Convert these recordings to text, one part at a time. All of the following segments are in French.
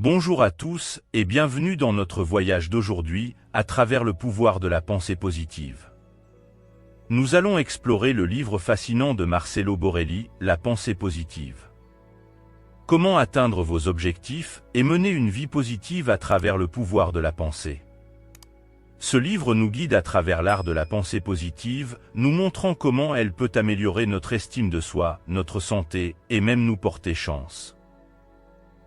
Bonjour à tous et bienvenue dans notre voyage d'aujourd'hui à travers le pouvoir de la pensée positive. Nous allons explorer le livre fascinant de Marcelo Borelli, La pensée positive. Comment atteindre vos objectifs et mener une vie positive à travers le pouvoir de la pensée. Ce livre nous guide à travers l'art de la pensée positive, nous montrant comment elle peut améliorer notre estime de soi, notre santé et même nous porter chance.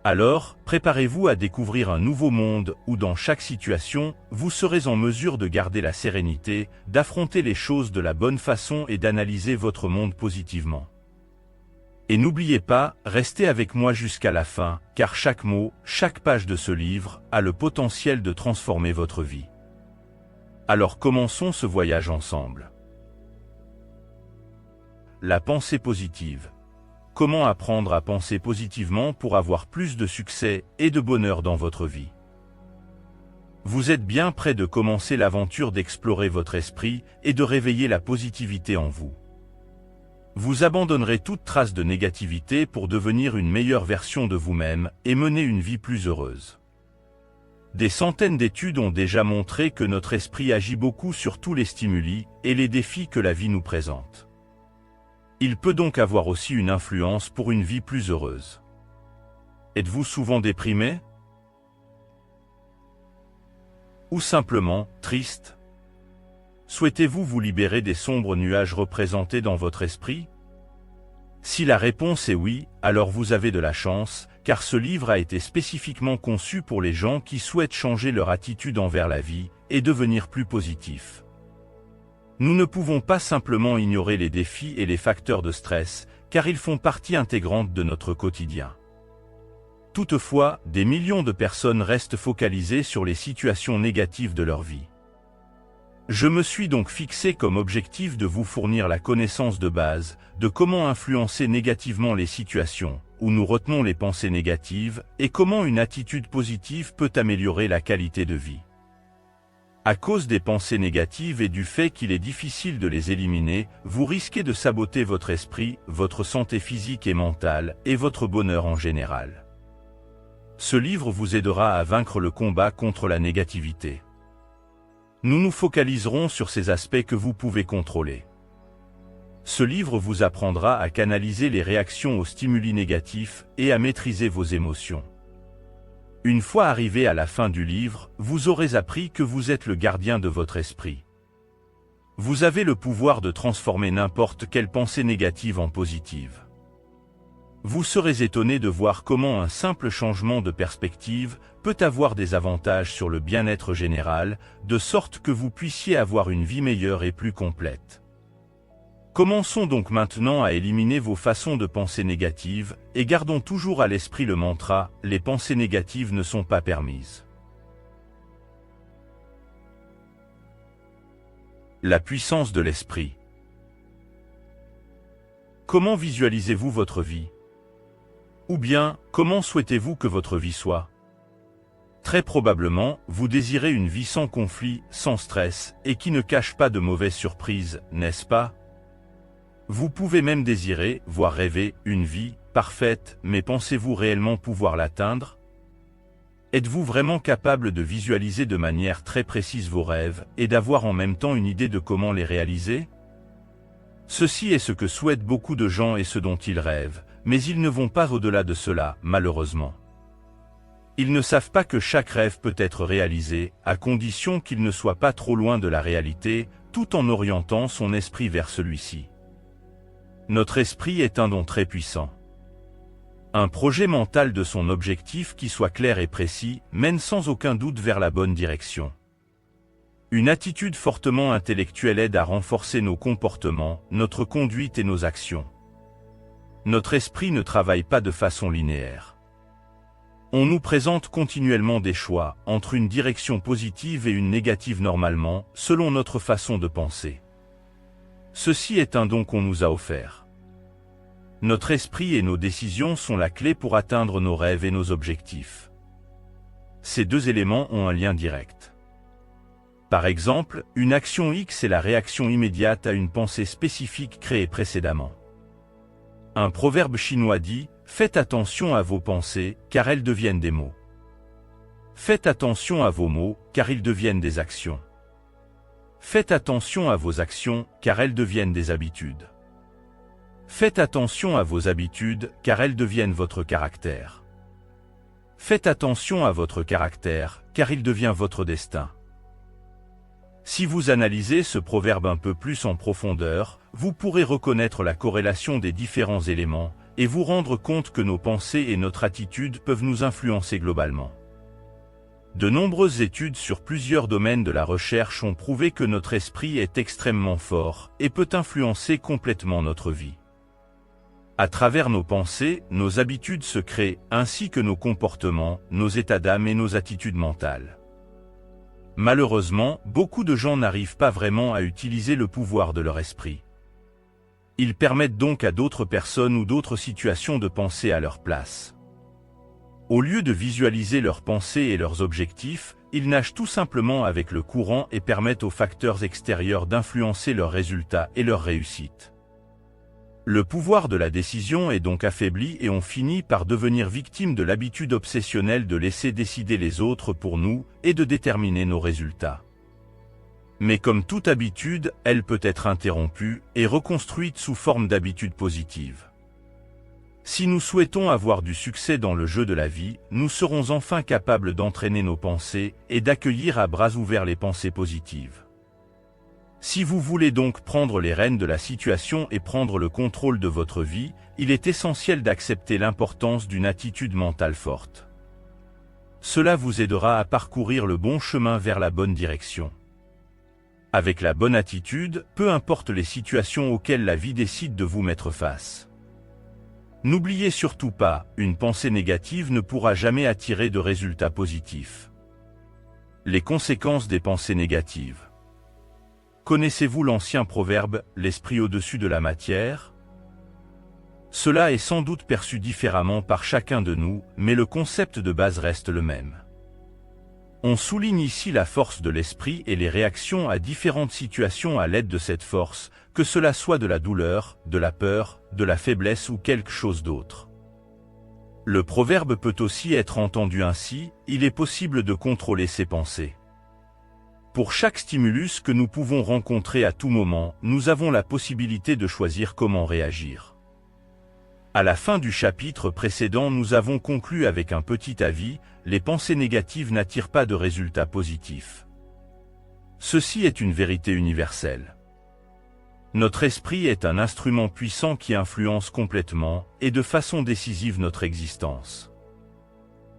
Alors, préparez-vous à découvrir un nouveau monde où dans chaque situation, vous serez en mesure de garder la sérénité, d'affronter les choses de la bonne façon et d'analyser votre monde positivement. Et n'oubliez pas, restez avec moi jusqu'à la fin, car chaque mot, chaque page de ce livre a le potentiel de transformer votre vie. Alors commençons ce voyage ensemble. La pensée positive. Comment apprendre à penser positivement pour avoir plus de succès et de bonheur dans votre vie? Vous êtes bien prêt de commencer l'aventure d'explorer votre esprit et de réveiller la positivité en vous. Vous abandonnerez toute trace de négativité pour devenir une meilleure version de vous-même et mener une vie plus heureuse. Des centaines d'études ont déjà montré que notre esprit agit beaucoup sur tous les stimuli et les défis que la vie nous présente. Il peut donc avoir aussi une influence pour une vie plus heureuse. Êtes-vous souvent déprimé? Ou simplement triste? Souhaitez-vous vous libérer des sombres nuages représentés dans votre esprit? Si la réponse est oui, alors vous avez de la chance, car ce livre a été spécifiquement conçu pour les gens qui souhaitent changer leur attitude envers la vie et devenir plus positifs. Nous ne pouvons pas simplement ignorer les défis et les facteurs de stress, car ils font partie intégrante de notre quotidien. Toutefois, des millions de personnes restent focalisées sur les situations négatives de leur vie. Je me suis donc fixé comme objectif de vous fournir la connaissance de base de comment influencer négativement les situations où nous retenons les pensées négatives et comment une attitude positive peut améliorer la qualité de vie. À cause des pensées négatives et du fait qu'il est difficile de les éliminer, vous risquez de saboter votre esprit, votre santé physique et mentale, et votre bonheur en général. Ce livre vous aidera à vaincre le combat contre la négativité. Nous nous focaliserons sur ces aspects que vous pouvez contrôler. Ce livre vous apprendra à canaliser les réactions aux stimuli négatifs et à maîtriser vos émotions. Une fois arrivé à la fin du livre, vous aurez appris que vous êtes le gardien de votre esprit. Vous avez le pouvoir de transformer n'importe quelle pensée négative en positive. Vous serez étonné de voir comment un simple changement de perspective peut avoir des avantages sur le bien-être général, de sorte que vous puissiez avoir une vie meilleure et plus complète. Commençons donc maintenant à éliminer vos façons de penser négatives, et gardons toujours à l'esprit le mantra « Les pensées négatives ne sont pas permises ». La puissance de l'esprit. Comment visualisez-vous votre vie? Ou bien, comment souhaitez-vous que votre vie soit? Très probablement, vous désirez une vie sans conflit, sans stress, et qui ne cache pas de mauvaises surprises, n'est-ce pas? Vous pouvez même désirer, voire rêver, une vie parfaite, mais pensez-vous réellement pouvoir l'atteindre? Êtes-vous vraiment capable de visualiser de manière très précise vos rêves et d'avoir en même temps une idée de comment les réaliser? Ceci est ce que souhaitent beaucoup de gens et ce dont ils rêvent, mais ils ne vont pas au-delà de cela, malheureusement. Ils ne savent pas que chaque rêve peut être réalisé, à condition qu'il ne soit pas trop loin de la réalité, tout en orientant son esprit vers celui-ci. Notre esprit est un don très puissant. Un projet mental de son objectif qui soit clair et précis mène sans aucun doute vers la bonne direction. Une attitude fortement intellectuelle aide à renforcer nos comportements, notre conduite et nos actions. Notre esprit ne travaille pas de façon linéaire. On nous présente continuellement des choix entre une direction positive et une négative normalement, selon notre façon de penser. Ceci est un don qu'on nous a offert. Notre esprit et nos décisions sont la clé pour atteindre nos rêves et nos objectifs. Ces deux éléments ont un lien direct. Par exemple, une action X est la réaction immédiate à une pensée spécifique créée précédemment. Un proverbe chinois dit « Faites attention à vos pensées, car elles deviennent des mots ». Faites attention à vos mots, car ils deviennent des actions. Faites attention à vos actions, car elles deviennent des habitudes. Faites attention à vos habitudes, car elles deviennent votre caractère. Faites attention à votre caractère, car il devient votre destin. Si vous analysez ce proverbe un peu plus en profondeur, vous pourrez reconnaître la corrélation des différents éléments, et vous rendre compte que nos pensées et notre attitude peuvent nous influencer globalement. De nombreuses études sur plusieurs domaines de la recherche ont prouvé que notre esprit est extrêmement fort et peut influencer complètement notre vie. À travers nos pensées, nos habitudes se créent, ainsi que nos comportements, nos états d'âme et nos attitudes mentales. Malheureusement, beaucoup de gens n'arrivent pas vraiment à utiliser le pouvoir de leur esprit. Ils permettent donc à d'autres personnes ou d'autres situations de penser à leur place. Au lieu de visualiser leurs pensées et leurs objectifs, ils nagent tout simplement avec le courant et permettent aux facteurs extérieurs d'influencer leurs résultats et leur réussite. Le pouvoir de la décision est donc affaibli et on finit par devenir victime de l'habitude obsessionnelle de laisser décider les autres pour nous et de déterminer nos résultats. Mais comme toute habitude, elle peut être interrompue et reconstruite sous forme d'habitudes positives. Si nous souhaitons avoir du succès dans le jeu de la vie, nous serons enfin capables d'entraîner nos pensées et d'accueillir à bras ouverts les pensées positives. Si vous voulez donc prendre les rênes de la situation et prendre le contrôle de votre vie, il est essentiel d'accepter l'importance d'une attitude mentale forte. Cela vous aidera à parcourir le bon chemin vers la bonne direction. Avec la bonne attitude, peu importe les situations auxquelles la vie décide de vous mettre face. N'oubliez surtout pas, une pensée négative ne pourra jamais attirer de résultats positifs. Les conséquences des pensées négatives. Connaissez-vous l'ancien proverbe « l'esprit au-dessus de la matière » ? Cela est sans doute perçu différemment par chacun de nous, mais le concept de base reste le même. On souligne ici la force de l'esprit et les réactions à différentes situations à l'aide de cette force, que cela soit de la douleur, de la peur, de la faiblesse ou quelque chose d'autre. Le proverbe peut aussi être entendu ainsi, il est possible de contrôler ses pensées. Pour chaque stimulus que nous pouvons rencontrer à tout moment, nous avons la possibilité de choisir comment réagir. À la fin du chapitre précédent, nous avons conclu avec un petit avis, les pensées négatives n'attirent pas de résultats positifs. Ceci est une vérité universelle. Notre esprit est un instrument puissant qui influence complètement et de façon décisive notre existence.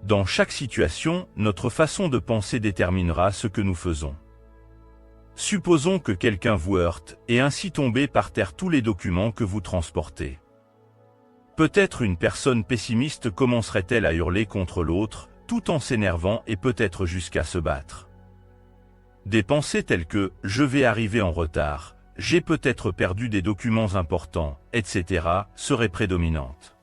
Dans chaque situation, notre façon de penser déterminera ce que nous faisons. Supposons que quelqu'un vous heurte et ainsi tomber par terre tous les documents que vous transportez. Peut-être une personne pessimiste commencerait-elle à hurler contre l'autre, tout en s'énervant et peut-être jusqu'à se battre. Des pensées telles que « je vais arriver en retard »,« j'ai peut-être perdu des documents importants », etc. seraient prédominantes.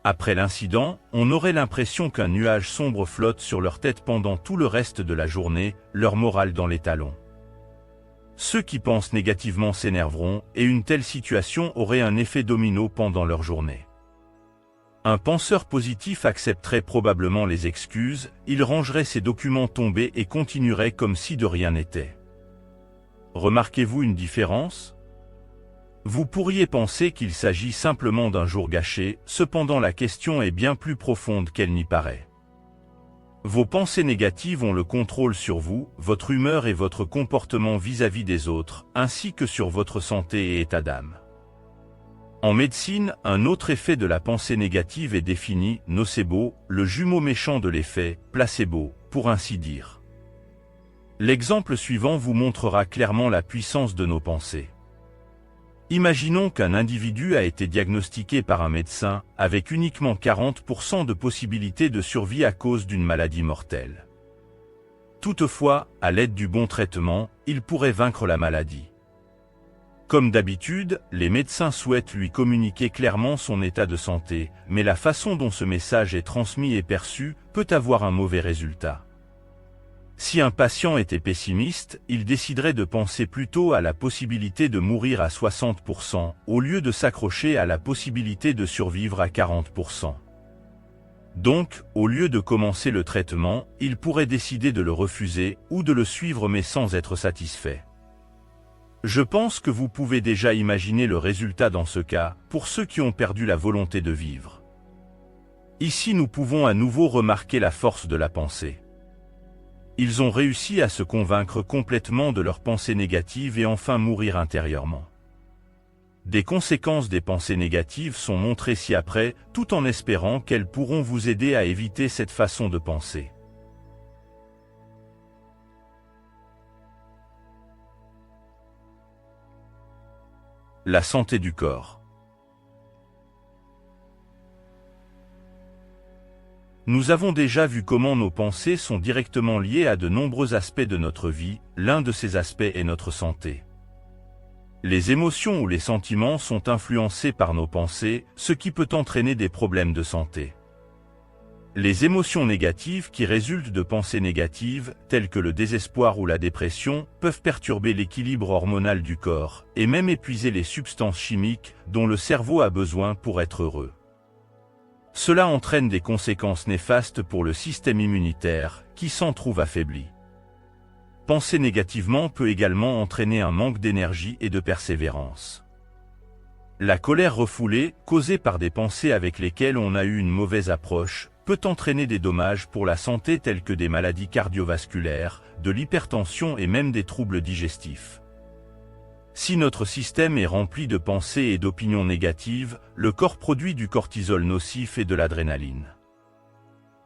Après l'incident, on aurait l'impression qu'un nuage sombre flotte sur leur tête pendant tout le reste de la journée, leur morale dans les talons. Ceux qui pensent négativement s'énerveront, et une telle situation aurait un effet domino pendant leur journée. Un penseur positif accepterait probablement les excuses, il rangerait ses documents tombés et continuerait comme si de rien n'était. Remarquez-vous une différence ? Vous pourriez penser qu'il s'agit simplement d'un jour gâché, cependant la question est bien plus profonde qu'elle n'y paraît. Vos pensées négatives ont le contrôle sur vous, votre humeur et votre comportement vis-à-vis des autres, ainsi que sur votre santé et état d'âme. En médecine, un autre effet de la pensée négative est défini, nocebo, le jumeau méchant de l'effet, placebo, pour ainsi dire. L'exemple suivant vous montrera clairement la puissance de nos pensées. Imaginons qu'un individu a été diagnostiqué par un médecin, avec uniquement 40% de possibilité de survie à cause d'une maladie mortelle. Toutefois, à l'aide du bon traitement, il pourrait vaincre la maladie. Comme d'habitude, les médecins souhaitent lui communiquer clairement son état de santé, mais la façon dont ce message est transmis et perçu peut avoir un mauvais résultat. Si un patient était pessimiste, il déciderait de penser plutôt à la possibilité de mourir à 60%, au lieu de s'accrocher à la possibilité de survivre à 40%. Donc, au lieu de commencer le traitement, il pourrait décider de le refuser ou de le suivre mais sans être satisfait. Je pense que vous pouvez déjà imaginer le résultat dans ce cas, pour ceux qui ont perdu la volonté de vivre. Ici nous pouvons à nouveau remarquer la force de la pensée. Ils ont réussi à se convaincre complètement de leurs pensées négatives et enfin mourir intérieurement. Des conséquences des pensées négatives sont montrées ci-après, tout en espérant qu'elles pourront vous aider à éviter cette façon de penser. La santé du corps. Nous avons déjà vu comment nos pensées sont directement liées à de nombreux aspects de notre vie, l'un de ces aspects est notre santé. Les émotions ou les sentiments sont influencés par nos pensées, ce qui peut entraîner des problèmes de santé. Les émotions négatives qui résultent de pensées négatives, telles que le désespoir ou la dépression, peuvent perturber l'équilibre hormonal du corps, et même épuiser les substances chimiques dont le cerveau a besoin pour être heureux. Cela entraîne des conséquences néfastes pour le système immunitaire, qui s'en trouve affaibli. Penser négativement peut également entraîner un manque d'énergie et de persévérance. La colère refoulée, causée par des pensées avec lesquelles on a eu une mauvaise approche, peut entraîner des dommages pour la santé tels que des maladies cardiovasculaires, de l'hypertension et même des troubles digestifs. Si notre système est rempli de pensées et d'opinions négatives, le corps produit du cortisol nocif et de l'adrénaline.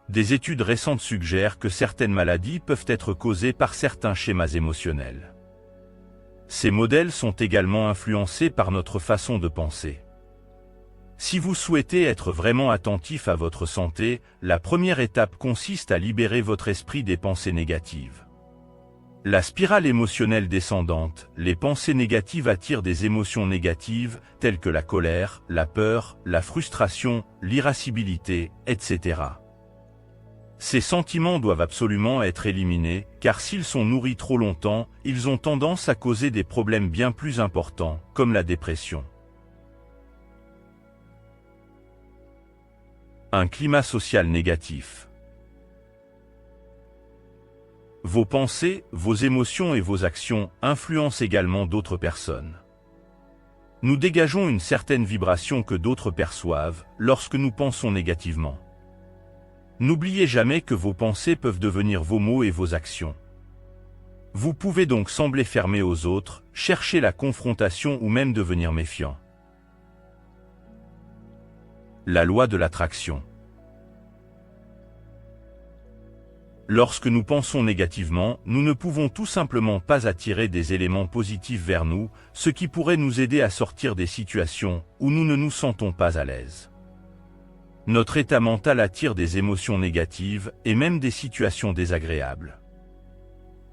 Des études récentes suggèrent que certaines maladies peuvent être causées par certains schémas émotionnels. Ces modèles sont également influencés par notre façon de penser. Si vous souhaitez être vraiment attentif à votre santé, la première étape consiste à libérer votre esprit des pensées négatives. La spirale émotionnelle descendante, les pensées négatives attirent des émotions négatives, telles que la colère, la peur, la frustration, l'irascibilité, etc. Ces sentiments doivent absolument être éliminés, car s'ils sont nourris trop longtemps, ils ont tendance à causer des problèmes bien plus importants, comme la dépression. Un climat social négatif. Vos pensées, vos émotions et vos actions influencent également d'autres personnes. Nous dégageons une certaine vibration que d'autres perçoivent lorsque nous pensons négativement. N'oubliez jamais que vos pensées peuvent devenir vos mots et vos actions. Vous pouvez donc sembler fermé aux autres, chercher la confrontation ou même devenir méfiant. La loi de l'attraction. Lorsque nous pensons négativement, nous ne pouvons tout simplement pas attirer des éléments positifs vers nous, ce qui pourrait nous aider à sortir des situations où nous ne nous sentons pas à l'aise. Notre état mental attire des émotions négatives et même des situations désagréables.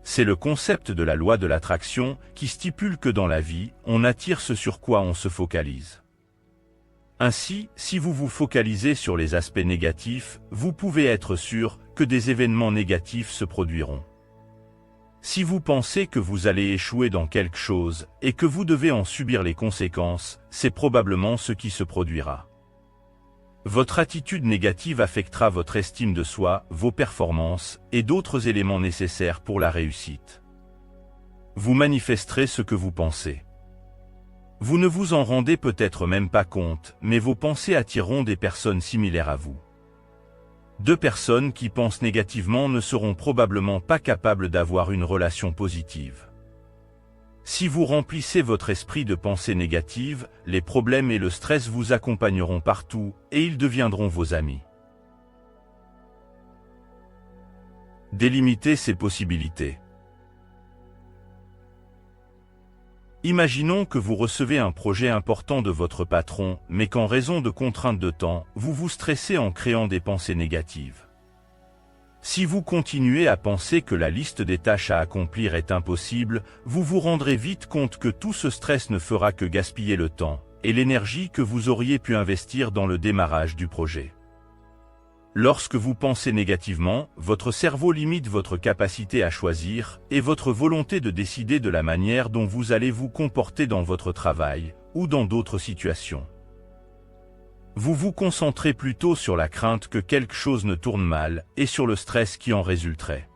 C'est le concept de la loi de l'attraction qui stipule que dans la vie, on attire ce sur quoi on se focalise. Ainsi, si vous vous focalisez sur les aspects négatifs, vous pouvez être sûr que des événements négatifs se produiront. Si vous pensez que vous allez échouer dans quelque chose et que vous devez en subir les conséquences, c'est probablement ce qui se produira. Votre attitude négative affectera votre estime de soi, vos performances et d'autres éléments nécessaires pour la réussite. Vous manifesterez ce que vous pensez. Vous ne vous en rendez peut-être même pas compte, mais vos pensées attireront des personnes similaires à vous. Deux personnes qui pensent négativement ne seront probablement pas capables d'avoir une relation positive. Si vous remplissez votre esprit de pensées négatives, les problèmes et le stress vous accompagneront partout, et ils deviendront vos amis. Délimitez ces possibilités. Imaginons que vous recevez un projet important de votre patron, mais qu'en raison de contraintes de temps, vous vous stressez en créant des pensées négatives. Si vous continuez à penser que la liste des tâches à accomplir est impossible, vous vous rendrez vite compte que tout ce stress ne fera que gaspiller le temps et l'énergie que vous auriez pu investir dans le démarrage du projet. Lorsque vous pensez négativement, votre cerveau limite votre capacité à choisir et votre volonté de décider de la manière dont vous allez vous comporter dans votre travail ou dans d'autres situations. Vous vous concentrez plutôt sur la crainte que quelque chose ne tourne mal et sur le stress qui en résulterait.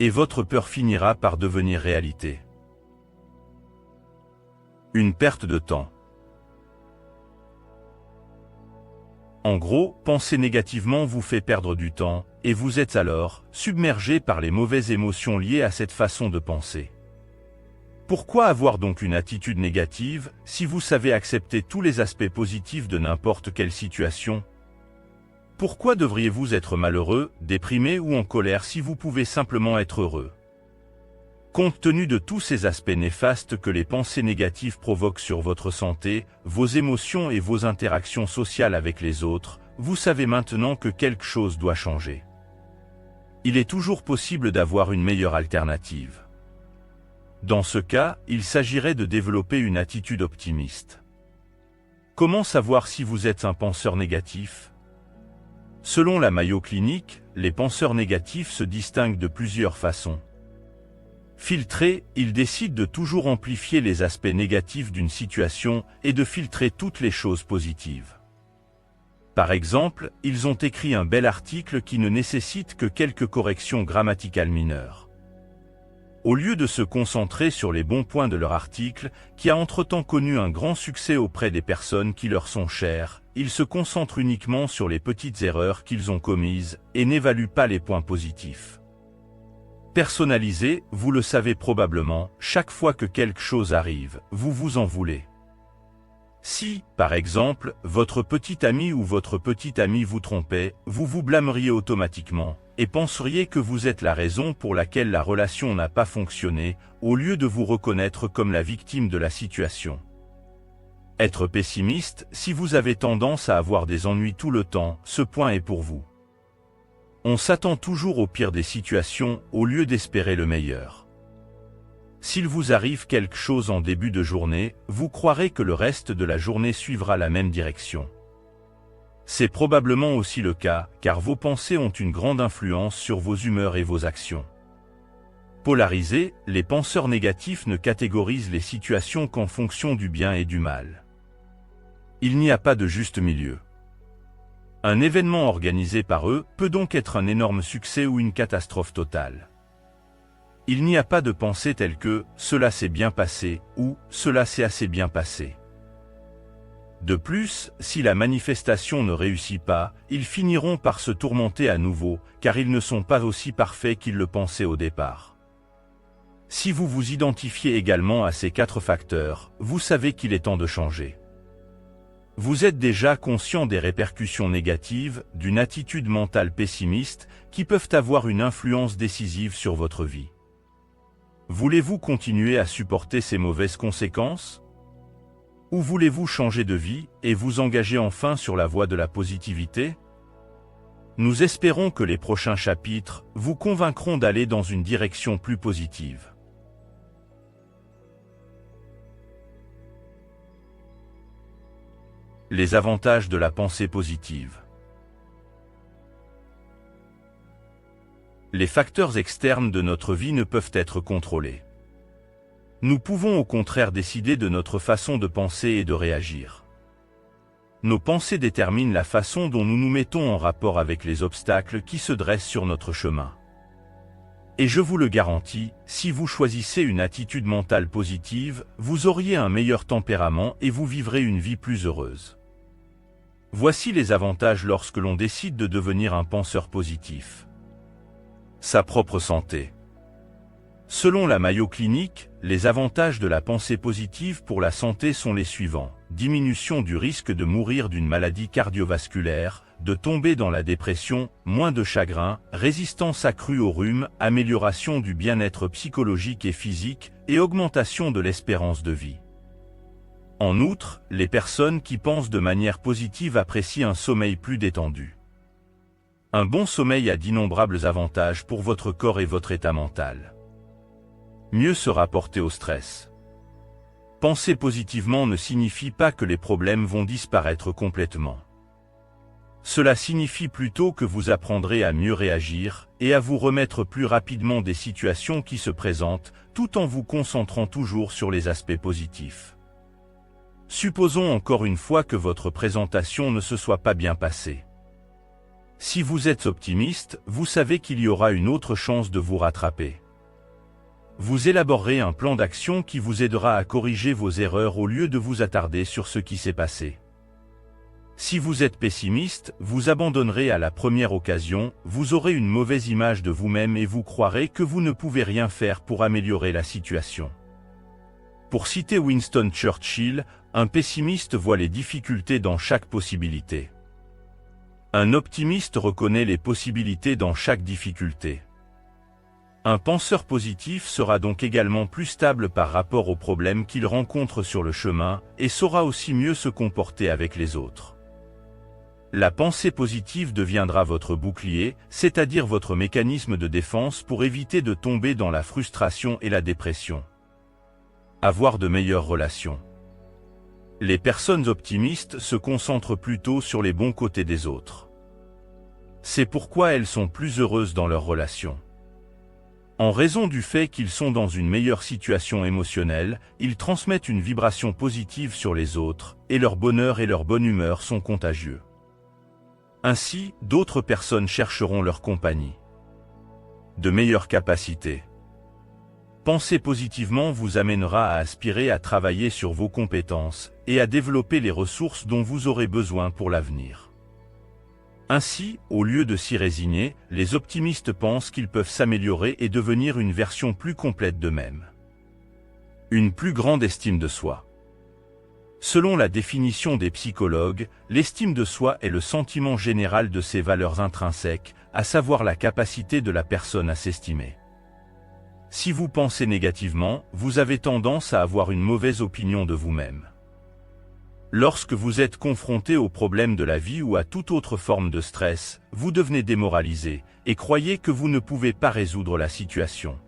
Et votre peur finira par devenir réalité. Une perte de temps. En gros, penser négativement vous fait perdre du temps, et vous êtes alors submergé par les mauvaises émotions liées à cette façon de penser. Pourquoi avoir donc une attitude négative si vous savez accepter tous les aspects positifs de n'importe quelle situation? Pourquoi devriez-vous être malheureux, déprimé ou en colère si vous pouvez simplement être heureux? Compte tenu de tous ces aspects néfastes que les pensées négatives provoquent sur votre santé, vos émotions et vos interactions sociales avec les autres, vous savez maintenant que quelque chose doit changer. Il est toujours possible d'avoir une meilleure alternative. Dans ce cas, il s'agirait de développer une attitude optimiste. Comment savoir si vous êtes un penseur négatif? Selon la Mayo Clinic, les penseurs négatifs se distinguent de plusieurs façons. Filtrés, ils décident de toujours amplifier les aspects négatifs d'une situation et de filtrer toutes les choses positives. Par exemple, ils ont écrit un bel article qui ne nécessite que quelques corrections grammaticales mineures. Au lieu de se concentrer sur les bons points de leur article, qui a entre-temps connu un grand succès auprès des personnes qui leur sont chères, ils se concentrent uniquement sur les petites erreurs qu'ils ont commises et n'évaluent pas les points positifs. Personnalisé, vous le savez probablement, chaque fois que quelque chose arrive, vous vous en voulez. Si, par exemple, votre petit ami ou votre petite amie vous trompait, vous vous blâmeriez automatiquement, et penseriez que vous êtes la raison pour laquelle la relation n'a pas fonctionné, au lieu de vous reconnaître comme la victime de la situation. Être pessimiste, si vous avez tendance à avoir des ennuis tout le temps, ce point est pour vous. On s'attend toujours au pire des situations, au lieu d'espérer le meilleur. S'il vous arrive quelque chose en début de journée, vous croirez que le reste de la journée suivra la même direction. C'est probablement aussi le cas, car vos pensées ont une grande influence sur vos humeurs et vos actions. Polarisés, les penseurs négatifs ne catégorisent les situations qu'en fonction du bien et du mal. Il n'y a pas de juste milieu. Un événement organisé par eux peut donc être un énorme succès ou une catastrophe totale. Il n'y a pas de pensée telle que « cela s'est bien passé » ou « cela s'est assez bien passé ». De plus, si la manifestation ne réussit pas, ils finiront par se tourmenter à nouveau, car ils ne sont pas aussi parfaits qu'ils le pensaient au départ. Si vous vous identifiez également à ces 4 facteurs, vous savez qu'il est temps de changer. Vous êtes déjà conscient des répercussions négatives d'une attitude mentale pessimiste qui peuvent avoir une influence décisive sur votre vie. Voulez-vous continuer à supporter ces mauvaises conséquences? Ou voulez-vous changer de vie et vous engager enfin sur la voie de la positivité? Nous espérons que les prochains chapitres vous convaincront d'aller dans une direction plus positive. Les avantages de la pensée positive. Les facteurs externes de notre vie ne peuvent être contrôlés. Nous pouvons au contraire décider de notre façon de penser et de réagir. Nos pensées déterminent la façon dont nous nous mettons en rapport avec les obstacles qui se dressent sur notre chemin. Et je vous le garantis, si vous choisissez une attitude mentale positive, vous auriez un meilleur tempérament et vous vivrez une vie plus heureuse. Voici les avantages lorsque l'on décide de devenir un penseur positif. Sa propre santé. Selon la Mayo Clinic, les avantages de la pensée positive pour la santé sont les suivants. Diminution du risque de mourir d'une maladie cardiovasculaire, de tomber dans la dépression, moins de chagrin, résistance accrue au rhume, amélioration du bien-être psychologique et physique, et augmentation de l'espérance de vie. En outre, les personnes qui pensent de manière positive apprécient un sommeil plus détendu. Un bon sommeil a d'innombrables avantages pour votre corps et votre état mental. Mieux se rapporter au stress. Penser positivement ne signifie pas que les problèmes vont disparaître complètement. Cela signifie plutôt que vous apprendrez à mieux réagir et à vous remettre plus rapidement des situations qui se présentent, tout en vous concentrant toujours sur les aspects positifs. Supposons encore une fois que votre présentation ne se soit pas bien passée. Si vous êtes optimiste, vous savez qu'il y aura une autre chance de vous rattraper. Vous élaborerez un plan d'action qui vous aidera à corriger vos erreurs au lieu de vous attarder sur ce qui s'est passé. Si vous êtes pessimiste, vous abandonnerez à la première occasion, vous aurez une mauvaise image de vous-même et vous croirez que vous ne pouvez rien faire pour améliorer la situation. Pour citer Winston Churchill, un pessimiste voit les difficultés dans chaque possibilité. Un optimiste reconnaît les possibilités dans chaque difficulté. Un penseur positif sera donc également plus stable par rapport aux problèmes qu'il rencontre sur le chemin et saura aussi mieux se comporter avec les autres. La pensée positive deviendra votre bouclier, c'est-à-dire votre mécanisme de défense pour éviter de tomber dans la frustration et la dépression. Avoir de meilleures relations. Les personnes optimistes se concentrent plutôt sur les bons côtés des autres. C'est pourquoi elles sont plus heureuses dans leurs relations. En raison du fait qu'ils sont dans une meilleure situation émotionnelle, ils transmettent une vibration positive sur les autres, et leur bonheur et leur bonne humeur sont contagieux. Ainsi, d'autres personnes chercheront leur compagnie. De meilleures capacités. Penser positivement vous amènera à aspirer à travailler sur vos compétences et à développer les ressources dont vous aurez besoin pour l'avenir. Ainsi, au lieu de s'y résigner, les optimistes pensent qu'ils peuvent s'améliorer et devenir une version plus complète d'eux-mêmes. Une plus grande estime de soi. Selon la définition des psychologues, l'estime de soi est le sentiment général de ses valeurs intrinsèques, à savoir la capacité de la personne à s'estimer. Si vous pensez négativement, vous avez tendance à avoir une mauvaise opinion de vous-même. Lorsque vous êtes confronté aux problèmes de la vie ou à toute autre forme de stress, vous devenez démoralisé et croyez que vous ne pouvez pas résoudre la situation.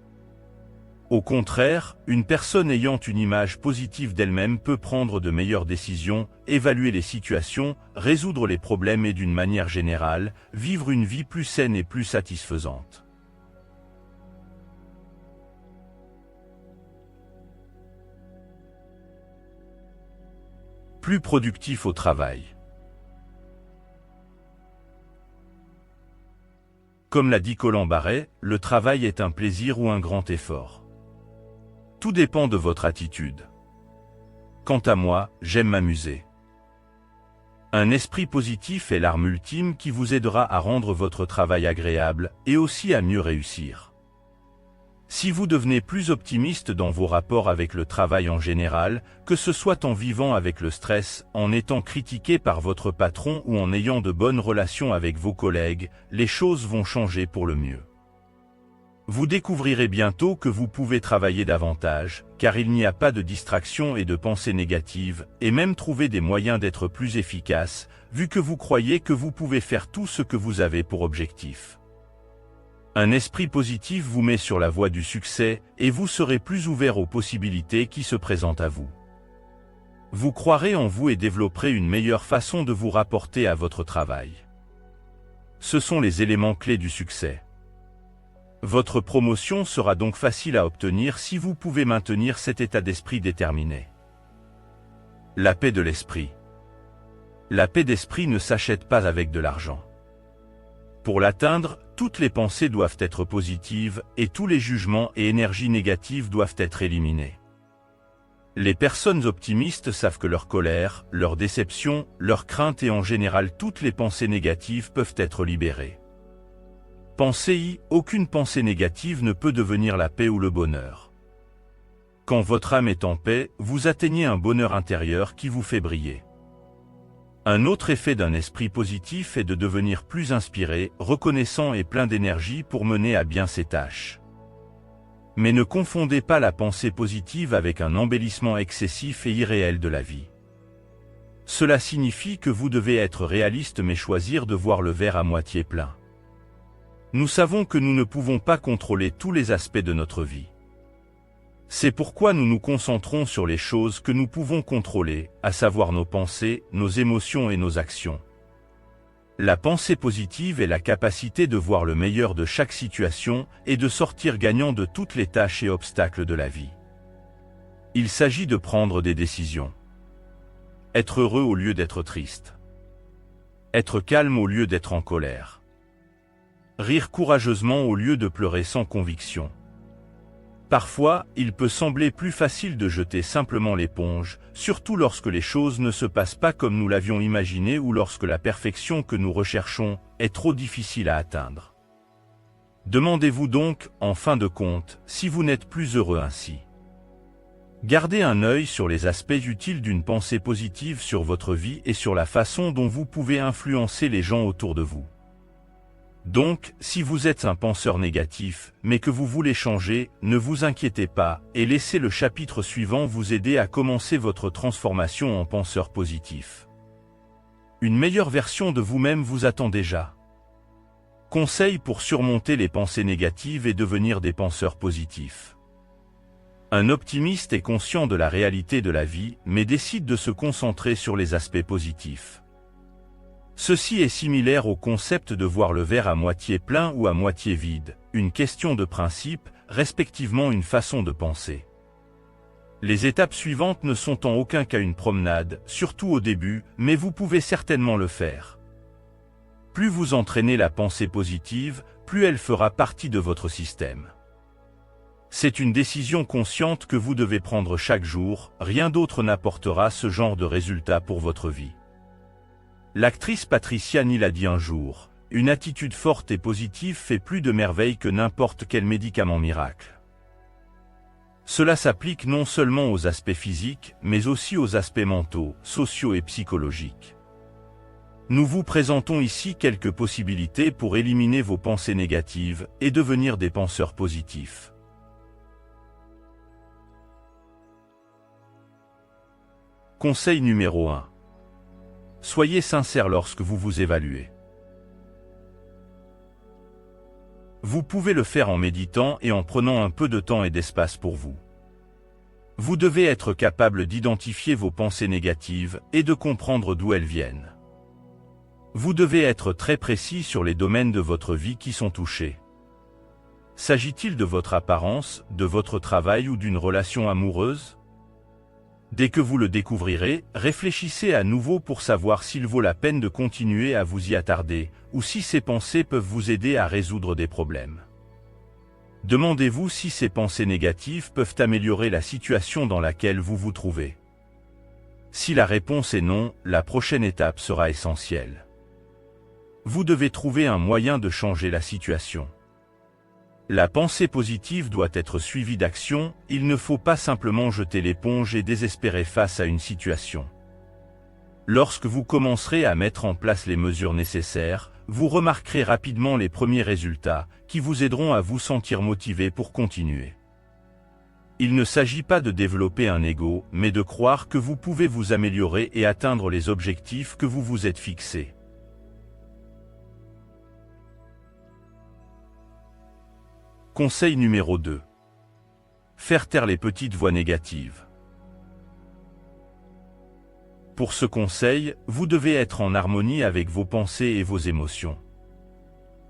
Au contraire, une personne ayant une image positive d'elle-même peut prendre de meilleures décisions, évaluer les situations, résoudre les problèmes et d'une manière générale, vivre une vie plus saine et plus satisfaisante. Plus productif au travail. Comme l'a dit Colin Barret, le travail est un plaisir ou un grand effort. Tout dépend de votre attitude. Quant à moi, j'aime m'amuser. Un esprit positif est l'arme ultime qui vous aidera à rendre votre travail agréable et aussi à mieux réussir. Si vous devenez plus optimiste dans vos rapports avec le travail en général, que ce soit en vivant avec le stress, en étant critiqué par votre patron ou en ayant de bonnes relations avec vos collègues, les choses vont changer pour le mieux. Vous découvrirez bientôt que vous pouvez travailler davantage, car il n'y a pas de distraction et de pensée négative, et même trouver des moyens d'être plus efficace, vu que vous croyez que vous pouvez faire tout ce que vous avez pour objectif. Un esprit positif vous met sur la voie du succès, et vous serez plus ouvert aux possibilités qui se présentent à vous. Vous croirez en vous et développerez une meilleure façon de vous rapporter à votre travail. Ce sont les éléments clés du succès. Votre promotion sera donc facile à obtenir si vous pouvez maintenir cet état d'esprit déterminé. La paix de l'esprit. La paix d'esprit ne s'achète pas avec de l'argent. Pour l'atteindre, toutes les pensées doivent être positives et tous les jugements et énergies négatives doivent être éliminés. Les personnes optimistes savent que leur colère, leur déception, leur crainte et en général toutes les pensées négatives peuvent être libérées. Pensez-y, aucune pensée négative ne peut devenir la paix ou le bonheur. Quand votre âme est en paix, vous atteignez un bonheur intérieur qui vous fait briller. Un autre effet d'un esprit positif est de devenir plus inspiré, reconnaissant et plein d'énergie pour mener à bien ses tâches. Mais ne confondez pas la pensée positive avec un embellissement excessif et irréel de la vie. Cela signifie que vous devez être réaliste mais choisir de voir le verre à moitié plein. Nous savons que nous ne pouvons pas contrôler tous les aspects de notre vie. C'est pourquoi nous nous concentrons sur les choses que nous pouvons contrôler, à savoir nos pensées, nos émotions et nos actions. La pensée positive est la capacité de voir le meilleur de chaque situation et de sortir gagnant de toutes les tâches et obstacles de la vie. Il s'agit de prendre des décisions. Être heureux au lieu d'être triste. Être calme au lieu d'être en colère. Rire courageusement au lieu de pleurer sans conviction. Parfois, il peut sembler plus facile de jeter simplement l'éponge, surtout lorsque les choses ne se passent pas comme nous l'avions imaginé ou lorsque la perfection que nous recherchons est trop difficile à atteindre. Demandez-vous donc, en fin de compte, si vous n'êtes plus heureux ainsi. Gardez un œil sur les aspects utiles d'une pensée positive sur votre vie et sur la façon dont vous pouvez influencer les gens autour de vous. Donc, si vous êtes un penseur négatif, mais que vous voulez changer, ne vous inquiétez pas, et laissez le chapitre suivant vous aider à commencer votre transformation en penseur positif. Une meilleure version de vous-même vous attend déjà. Conseils pour surmonter les pensées négatives et devenir des penseurs positifs. Un optimiste est conscient de la réalité de la vie, mais décide de se concentrer sur les aspects positifs. Ceci est similaire au concept de voir le verre à moitié plein ou à moitié vide, une question de principe, respectivement une façon de penser. Les étapes suivantes ne sont en aucun cas une promenade, surtout au début, mais vous pouvez certainement le faire. Plus vous entraînez la pensée positive, plus elle fera partie de votre système. C'est une décision consciente que vous devez prendre chaque jour, rien d'autre n'apportera ce genre de résultat pour votre vie. L'actrice Patricia Neal a dit un jour, « Une attitude forte et positive fait plus de merveilles que n'importe quel médicament miracle. » Cela s'applique non seulement aux aspects physiques, mais aussi aux aspects mentaux, sociaux et psychologiques. Nous vous présentons ici quelques possibilités pour éliminer vos pensées négatives et devenir des penseurs positifs. Conseil numéro 1. Soyez sincère lorsque vous vous évaluez. Vous pouvez le faire en méditant et en prenant un peu de temps et d'espace pour vous. Vous devez être capable d'identifier vos pensées négatives et de comprendre d'où elles viennent. Vous devez être très précis sur les domaines de votre vie qui sont touchés. S'agit-il de votre apparence, de votre travail ou d'une relation amoureuse ? Dès que vous le découvrirez, réfléchissez à nouveau pour savoir s'il vaut la peine de continuer à vous y attarder, ou si ces pensées peuvent vous aider à résoudre des problèmes. Demandez-vous si ces pensées négatives peuvent améliorer la situation dans laquelle vous vous trouvez. Si la réponse est non, la prochaine étape sera essentielle. Vous devez trouver un moyen de changer la situation. La pensée positive doit être suivie d'action, il ne faut pas simplement jeter l'éponge et désespérer face à une situation. Lorsque vous commencerez à mettre en place les mesures nécessaires, vous remarquerez rapidement les premiers résultats, qui vous aideront à vous sentir motivé pour continuer. Il ne s'agit pas de développer un ego, mais de croire que vous pouvez vous améliorer et atteindre les objectifs que vous vous êtes fixés. Conseil numéro 2. Faire taire les petites voix négatives. Pour ce conseil, vous devez être en harmonie avec vos pensées et vos émotions.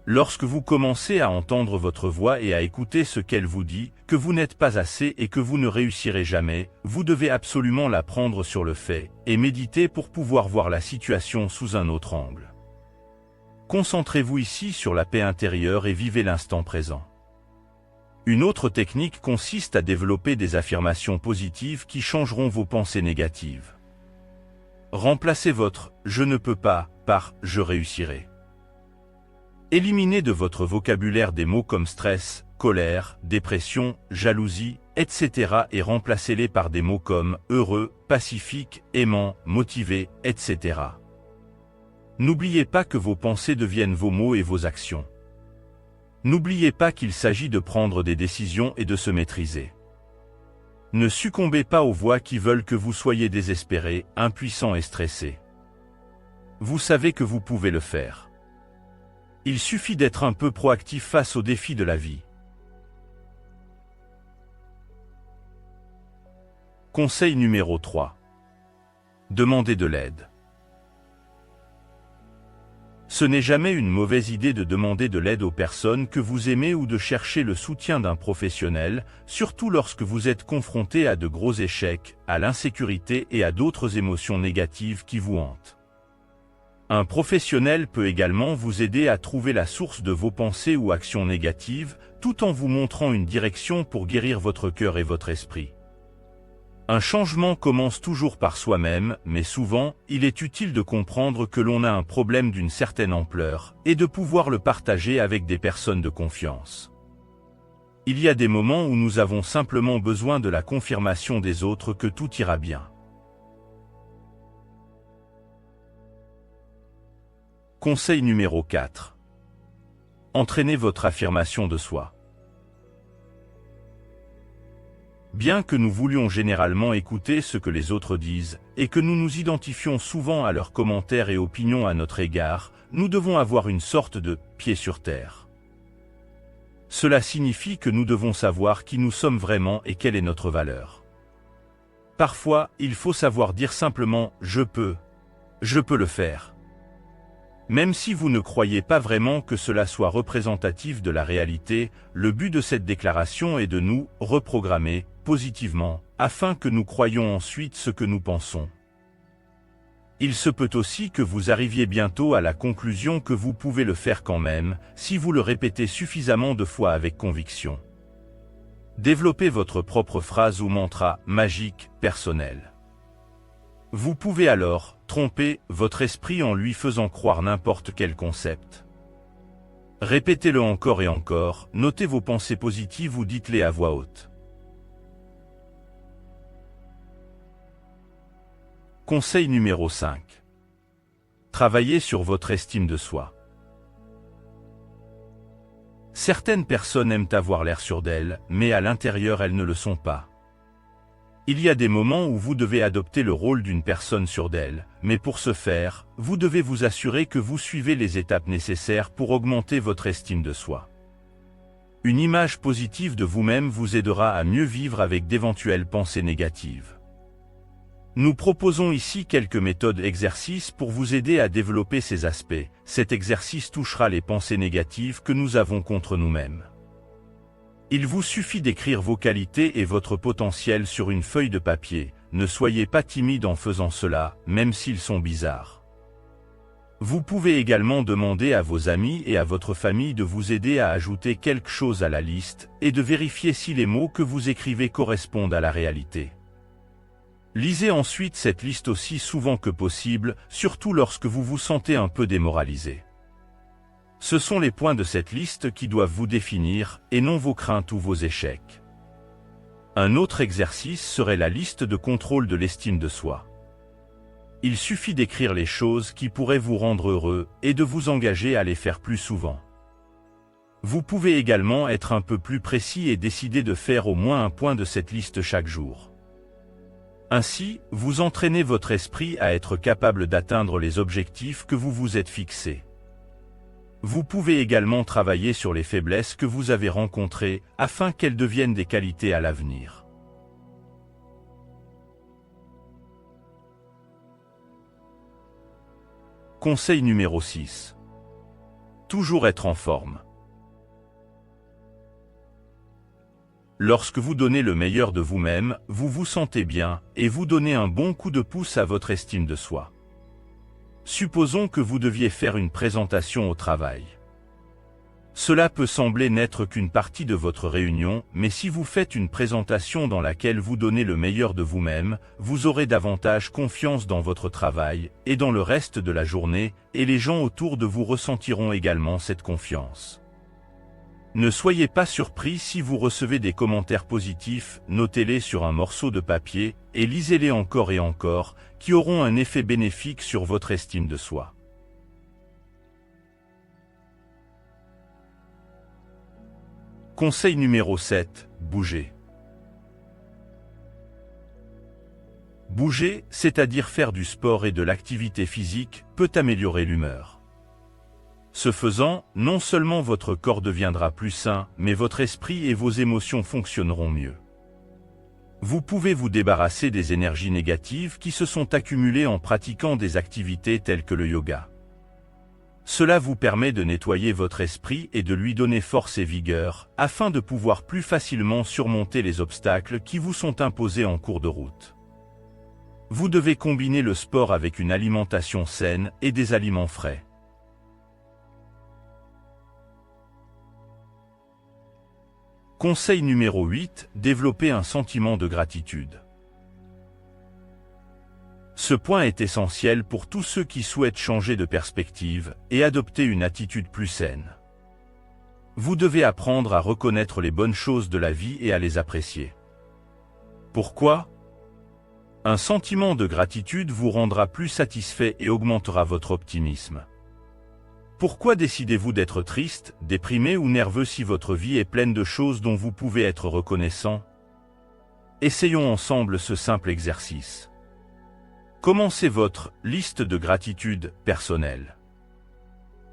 Lorsque vous commencez à entendre votre voix et à écouter ce qu'elle vous dit, que vous n'êtes pas assez et que vous ne réussirez jamais, vous devez absolument la prendre sur le fait et méditer pour pouvoir voir la situation sous un autre angle. Concentrez-vous ici sur la paix intérieure et vivez l'instant présent. Une autre technique consiste à développer des affirmations positives qui changeront vos pensées négatives. Remplacez votre « je ne peux pas » par « je réussirai ». Éliminez de votre vocabulaire des mots comme stress, colère, dépression, jalousie, etc. et remplacez-les par des mots comme heureux, pacifique, aimant, motivé, etc. N'oubliez pas que vos pensées deviennent vos mots et vos actions. N'oubliez pas qu'il s'agit de prendre des décisions et de se maîtriser. Ne succombez pas aux voix qui veulent que vous soyez désespéré, impuissant et stressé. Vous savez que vous pouvez le faire. Il suffit d'être un peu proactif face aux défis de la vie. Conseil numéro 3. Demandez de l'aide. Ce n'est jamais une mauvaise idée de demander de l'aide aux personnes que vous aimez ou de chercher le soutien d'un professionnel, surtout lorsque vous êtes confronté à de gros échecs, à l'insécurité et à d'autres émotions négatives qui vous hantent. Un professionnel peut également vous aider à trouver la source de vos pensées ou actions négatives, tout en vous montrant une direction pour guérir votre cœur et votre esprit. Un changement commence toujours par soi-même, mais souvent, il est utile de comprendre que l'on a un problème d'une certaine ampleur, et de pouvoir le partager avec des personnes de confiance. Il y a des moments où nous avons simplement besoin de la confirmation des autres que tout ira bien. Conseil numéro 4. Entraînez votre affirmation de soi. Bien que nous voulions généralement écouter ce que les autres disent, et que nous nous identifions souvent à leurs commentaires et opinions à notre égard, nous devons avoir une sorte de « pied sur terre ». Cela signifie que nous devons savoir qui nous sommes vraiment et quelle est notre valeur. Parfois, il faut savoir dire simplement « je peux le faire ». Même si vous ne croyez pas vraiment que cela soit représentatif de la réalité, le but de cette déclaration est de nous reprogrammer positivement, afin que nous croyions ensuite ce que nous pensons. Il se peut aussi que vous arriviez bientôt à la conclusion que vous pouvez le faire quand même, si vous le répétez suffisamment de fois avec conviction. Développez votre propre phrase ou mantra magique, personnel. Vous pouvez alors tromper votre esprit en lui faisant croire n'importe quel concept. Répétez-le encore et encore, notez vos pensées positives ou dites-les à voix haute. Conseil numéro 5. Travaillez sur votre estime de soi. Certaines personnes aiment avoir l'air sûres d'elles, mais à l'intérieur elles ne le sont pas. Il y a des moments où vous devez adopter le rôle d'une personne sûre d'elle, mais pour ce faire, vous devez vous assurer que vous suivez les étapes nécessaires pour augmenter votre estime de soi. Une image positive de vous-même vous aidera à mieux vivre avec d'éventuelles pensées négatives. Nous proposons ici quelques méthodes exercices pour vous aider à développer ces aspects. Cet exercice touchera les pensées négatives que nous avons contre nous-mêmes. Il vous suffit d'écrire vos qualités et votre potentiel sur une feuille de papier. Ne soyez pas timide en faisant cela, même s'ils sont bizarres. Vous pouvez également demander à vos amis et à votre famille de vous aider à ajouter quelque chose à la liste et de vérifier si les mots que vous écrivez correspondent à la réalité. Lisez ensuite cette liste aussi souvent que possible, surtout lorsque vous vous sentez un peu démoralisé. Ce sont les points de cette liste qui doivent vous définir, et non vos craintes ou vos échecs. Un autre exercice serait la liste de contrôle de l'estime de soi. Il suffit d'écrire les choses qui pourraient vous rendre heureux, et de vous engager à les faire plus souvent. Vous pouvez également être un peu plus précis et décider de faire au moins un point de cette liste chaque jour. Ainsi, vous entraînez votre esprit à être capable d'atteindre les objectifs que vous vous êtes fixés. Vous pouvez également travailler sur les faiblesses que vous avez rencontrées, afin qu'elles deviennent des qualités à l'avenir. Conseil numéro 6. Toujours être en forme. Lorsque vous donnez le meilleur de vous-même, vous vous sentez bien, et vous donnez un bon coup de pouce à votre estime de soi. Supposons que vous deviez faire une présentation au travail. Cela peut sembler n'être qu'une partie de votre réunion, mais si vous faites une présentation dans laquelle vous donnez le meilleur de vous-même, vous aurez davantage confiance dans votre travail, et dans le reste de la journée, et les gens autour de vous ressentiront également cette confiance. Ne soyez pas surpris si vous recevez des commentaires positifs, notez-les sur un morceau de papier, et lisez-les encore et encore, qui auront un effet bénéfique sur votre estime de soi. Conseil numéro 7, bougez. Bouger, c'est-à-dire faire du sport et de l'activité physique, peut améliorer l'humeur. Ce faisant, non seulement votre corps deviendra plus sain, mais votre esprit et vos émotions fonctionneront mieux. Vous pouvez vous débarrasser des énergies négatives qui se sont accumulées en pratiquant des activités telles que le yoga. Cela vous permet de nettoyer votre esprit et de lui donner force et vigueur, afin de pouvoir plus facilement surmonter les obstacles qui vous sont imposés en cours de route. Vous devez combiner le sport avec une alimentation saine et des aliments frais. Conseil numéro 8, développer un sentiment de gratitude. Ce point est essentiel pour tous ceux qui souhaitent changer de perspective et adopter une attitude plus saine. Vous devez apprendre à reconnaître les bonnes choses de la vie et à les apprécier. Pourquoi ? Un sentiment de gratitude vous rendra plus satisfait et augmentera votre optimisme. Pourquoi décidez-vous d'être triste, déprimé ou nerveux si votre vie est pleine de choses dont vous pouvez être reconnaissant ? Essayons ensemble ce simple exercice. Commencez votre liste de gratitude personnelle.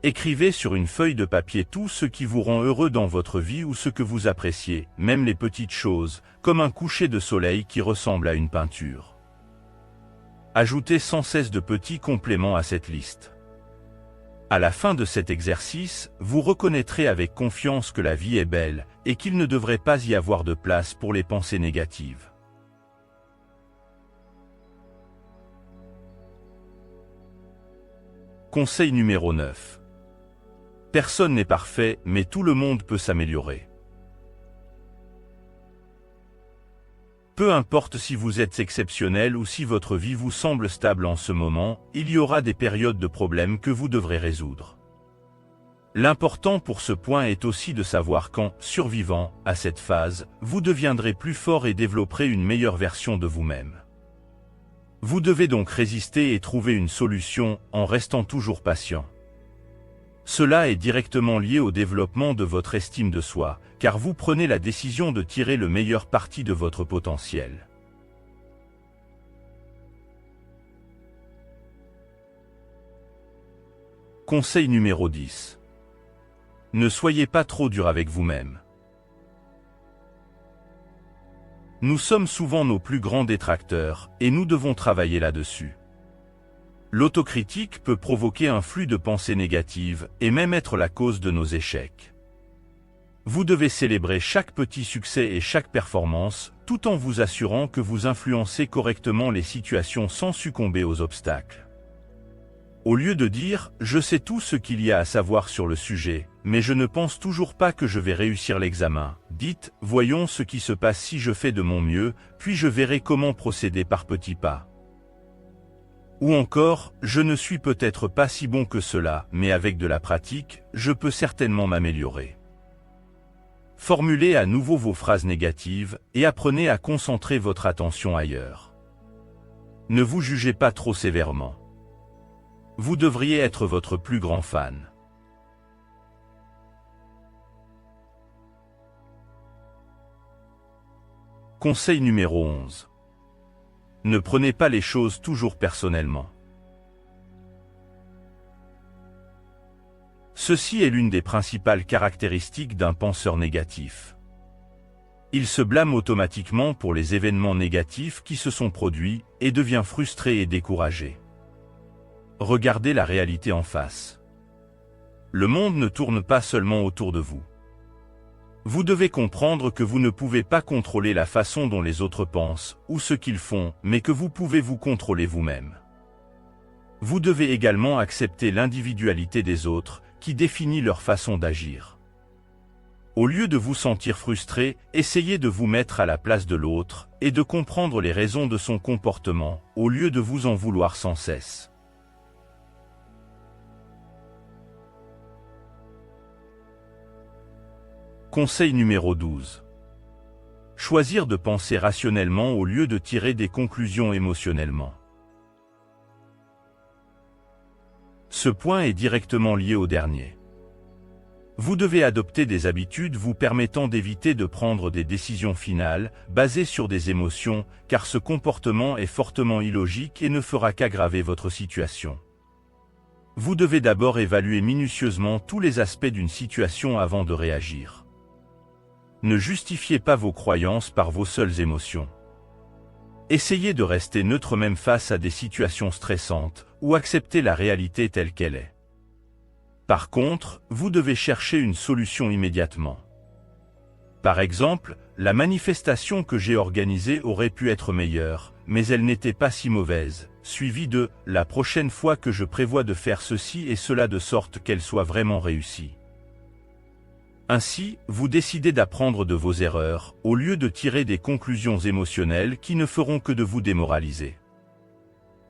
Écrivez sur une feuille de papier tout ce qui vous rend heureux dans votre vie ou ce que vous appréciez, même les petites choses, comme un coucher de soleil qui ressemble à une peinture. Ajoutez sans cesse de petits compléments à cette liste. À la fin de cet exercice, vous reconnaîtrez avec confiance que la vie est belle et qu'il ne devrait pas y avoir de place pour les pensées négatives. Conseil numéro 9. Personne n'est parfait, mais tout le monde peut s'améliorer. Peu importe si vous êtes exceptionnel ou si votre vie vous semble stable en ce moment, il y aura des périodes de problèmes que vous devrez résoudre. L'important pour ce point est aussi de savoir qu'en survivant à cette phase, vous deviendrez plus fort et développerez une meilleure version de vous-même. Vous devez donc résister et trouver une solution en restant toujours patient. Cela est directement lié au développement de votre estime de soi, car vous prenez la décision de tirer le meilleur parti de votre potentiel. Conseil numéro 10. Ne soyez pas trop dur avec vous-même. Nous sommes souvent nos plus grands détracteurs, et nous devons travailler là-dessus. L'autocritique peut provoquer un flux de pensées négatives et même être la cause de nos échecs. Vous devez célébrer chaque petit succès et chaque performance, tout en vous assurant que vous influencez correctement les situations sans succomber aux obstacles. Au lieu de dire « je sais tout ce qu'il y a à savoir sur le sujet, mais je ne pense toujours pas que je vais réussir l'examen », dites « voyons ce qui se passe si je fais de mon mieux, puis je verrai comment procéder par petits pas ». Ou encore, je ne suis peut-être pas si bon que cela, mais avec de la pratique, je peux certainement m'améliorer. Formulez à nouveau vos phrases négatives et apprenez à concentrer votre attention ailleurs. Ne vous jugez pas trop sévèrement. Vous devriez être votre plus grand fan. Conseil numéro 11. Ne prenez pas les choses toujours personnellement. Ceci est l'une des principales caractéristiques d'un penseur négatif. Il se blâme automatiquement pour les événements négatifs qui se sont produits et devient frustré et découragé. Regardez la réalité en face. Le monde ne tourne pas seulement autour de vous. Vous devez comprendre que vous ne pouvez pas contrôler la façon dont les autres pensent ou ce qu'ils font, mais que vous pouvez vous contrôler vous-même. Vous devez également accepter l'individualité des autres, qui définit leur façon d'agir. Au lieu de vous sentir frustré, essayez de vous mettre à la place de l'autre et de comprendre les raisons de son comportement, au lieu de vous en vouloir sans cesse. Conseil numéro 12. Choisir de penser rationnellement au lieu de tirer des conclusions émotionnellement. Ce point est directement lié au dernier. Vous devez adopter des habitudes vous permettant d'éviter de prendre des décisions finales, basées sur des émotions, car ce comportement est fortement illogique et ne fera qu'aggraver votre situation. Vous devez d'abord évaluer minutieusement tous les aspects d'une situation avant de réagir. Ne justifiez pas vos croyances par vos seules émotions. Essayez de rester neutre même face à des situations stressantes, ou accepter la réalité telle qu'elle est. Par contre, vous devez chercher une solution immédiatement. Par exemple, la manifestation que j'ai organisée aurait pu être meilleure, mais elle n'était pas si mauvaise, suivi de « la prochaine fois que je prévois de faire ceci et cela de sorte qu'elle soit vraiment réussie ». Ainsi, vous décidez d'apprendre de vos erreurs, au lieu de tirer des conclusions émotionnelles qui ne feront que de vous démoraliser.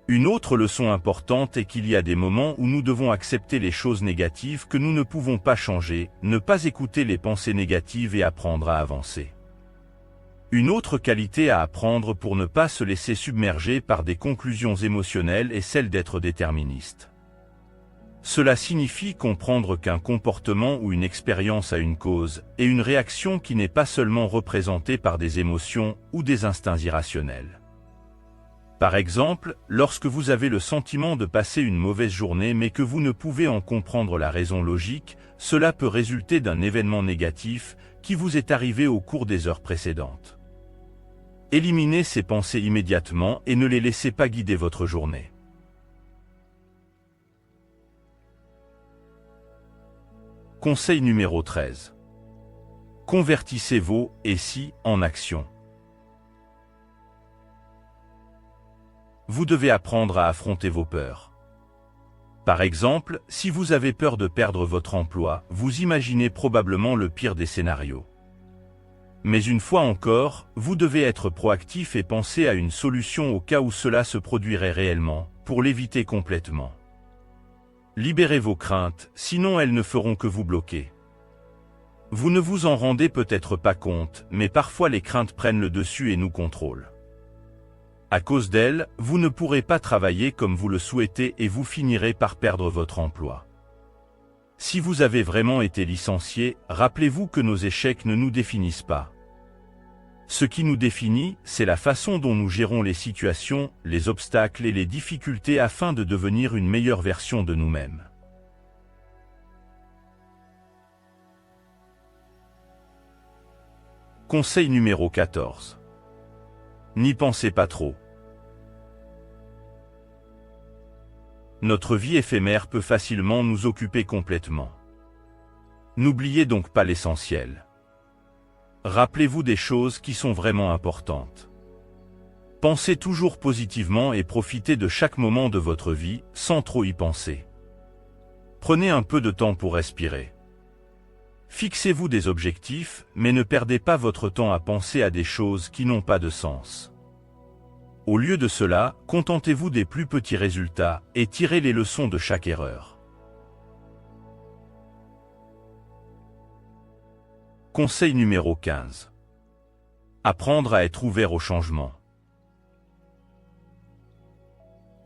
Une autre leçon importante est qu'il y a des moments où nous devons accepter les choses négatives que nous ne pouvons pas changer, ne pas écouter les pensées négatives et apprendre à avancer. Une autre qualité à apprendre pour ne pas se laisser submerger par des conclusions émotionnelles est celle d'être déterministe. Cela signifie comprendre qu'un comportement ou une expérience a une cause et une réaction qui n'est pas seulement représentée par des émotions ou des instincts irrationnels. Par exemple, lorsque vous avez le sentiment de passer une mauvaise journée mais que vous ne pouvez en comprendre la raison logique, cela peut résulter d'un événement négatif qui vous est arrivé au cours des heures précédentes. Éliminez ces pensées immédiatement et ne les laissez pas guider votre journée. Conseil numéro 13. Convertissez vos « et si » en action. Vous devez apprendre à affronter vos peurs. Par exemple, si vous avez peur de perdre votre emploi, vous imaginez probablement le pire des scénarios. Mais une fois encore, vous devez être proactif et penser à une solution au cas où cela se produirait réellement, pour l'éviter complètement. Libérez vos craintes, sinon elles ne feront que vous bloquer. Vous ne vous en rendez peut-être pas compte, mais parfois les craintes prennent le dessus et nous contrôlent. À cause d'elles, vous ne pourrez pas travailler comme vous le souhaitez et vous finirez par perdre votre emploi. Si vous avez vraiment été licencié, rappelez-vous que nos échecs ne nous définissent pas. Ce qui nous définit, c'est la façon dont nous gérons les situations, les obstacles et les difficultés afin de devenir une meilleure version de nous-mêmes. Conseil numéro 14. N'y pensez pas trop. Notre vie éphémère peut facilement nous occuper complètement. N'oubliez donc pas l'essentiel. Rappelez-vous des choses qui sont vraiment importantes. Pensez toujours positivement et profitez de chaque moment de votre vie, sans trop y penser. Prenez un peu de temps pour respirer. Fixez-vous des objectifs, mais ne perdez pas votre temps à penser à des choses qui n'ont pas de sens. Au lieu de cela, contentez-vous des plus petits résultats et tirez les leçons de chaque erreur. Conseil numéro 15. Apprendre à être ouvert au changement.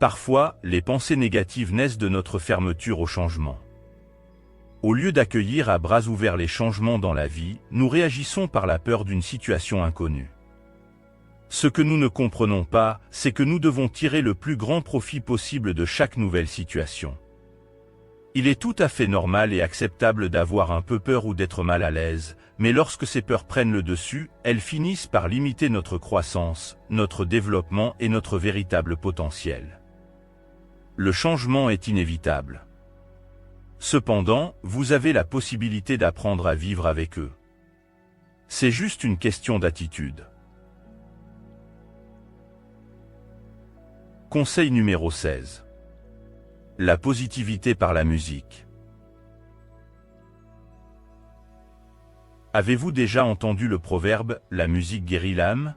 Parfois, les pensées négatives naissent de notre fermeture au changement. Au lieu d'accueillir à bras ouverts les changements dans la vie, nous réagissons par la peur d'une situation inconnue. Ce que nous ne comprenons pas, c'est que nous devons tirer le plus grand profit possible de chaque nouvelle situation. Il est tout à fait normal et acceptable d'avoir un peu peur ou d'être mal à l'aise, mais lorsque ces peurs prennent le dessus, elles finissent par limiter notre croissance, notre développement et notre véritable potentiel. Le changement est inévitable. Cependant, vous avez la possibilité d'apprendre à vivre avec eux. C'est juste une question d'attitude. Conseil numéro 16. La positivité par la musique. Avez-vous déjà entendu le proverbe « la musique guérit l'âme » ?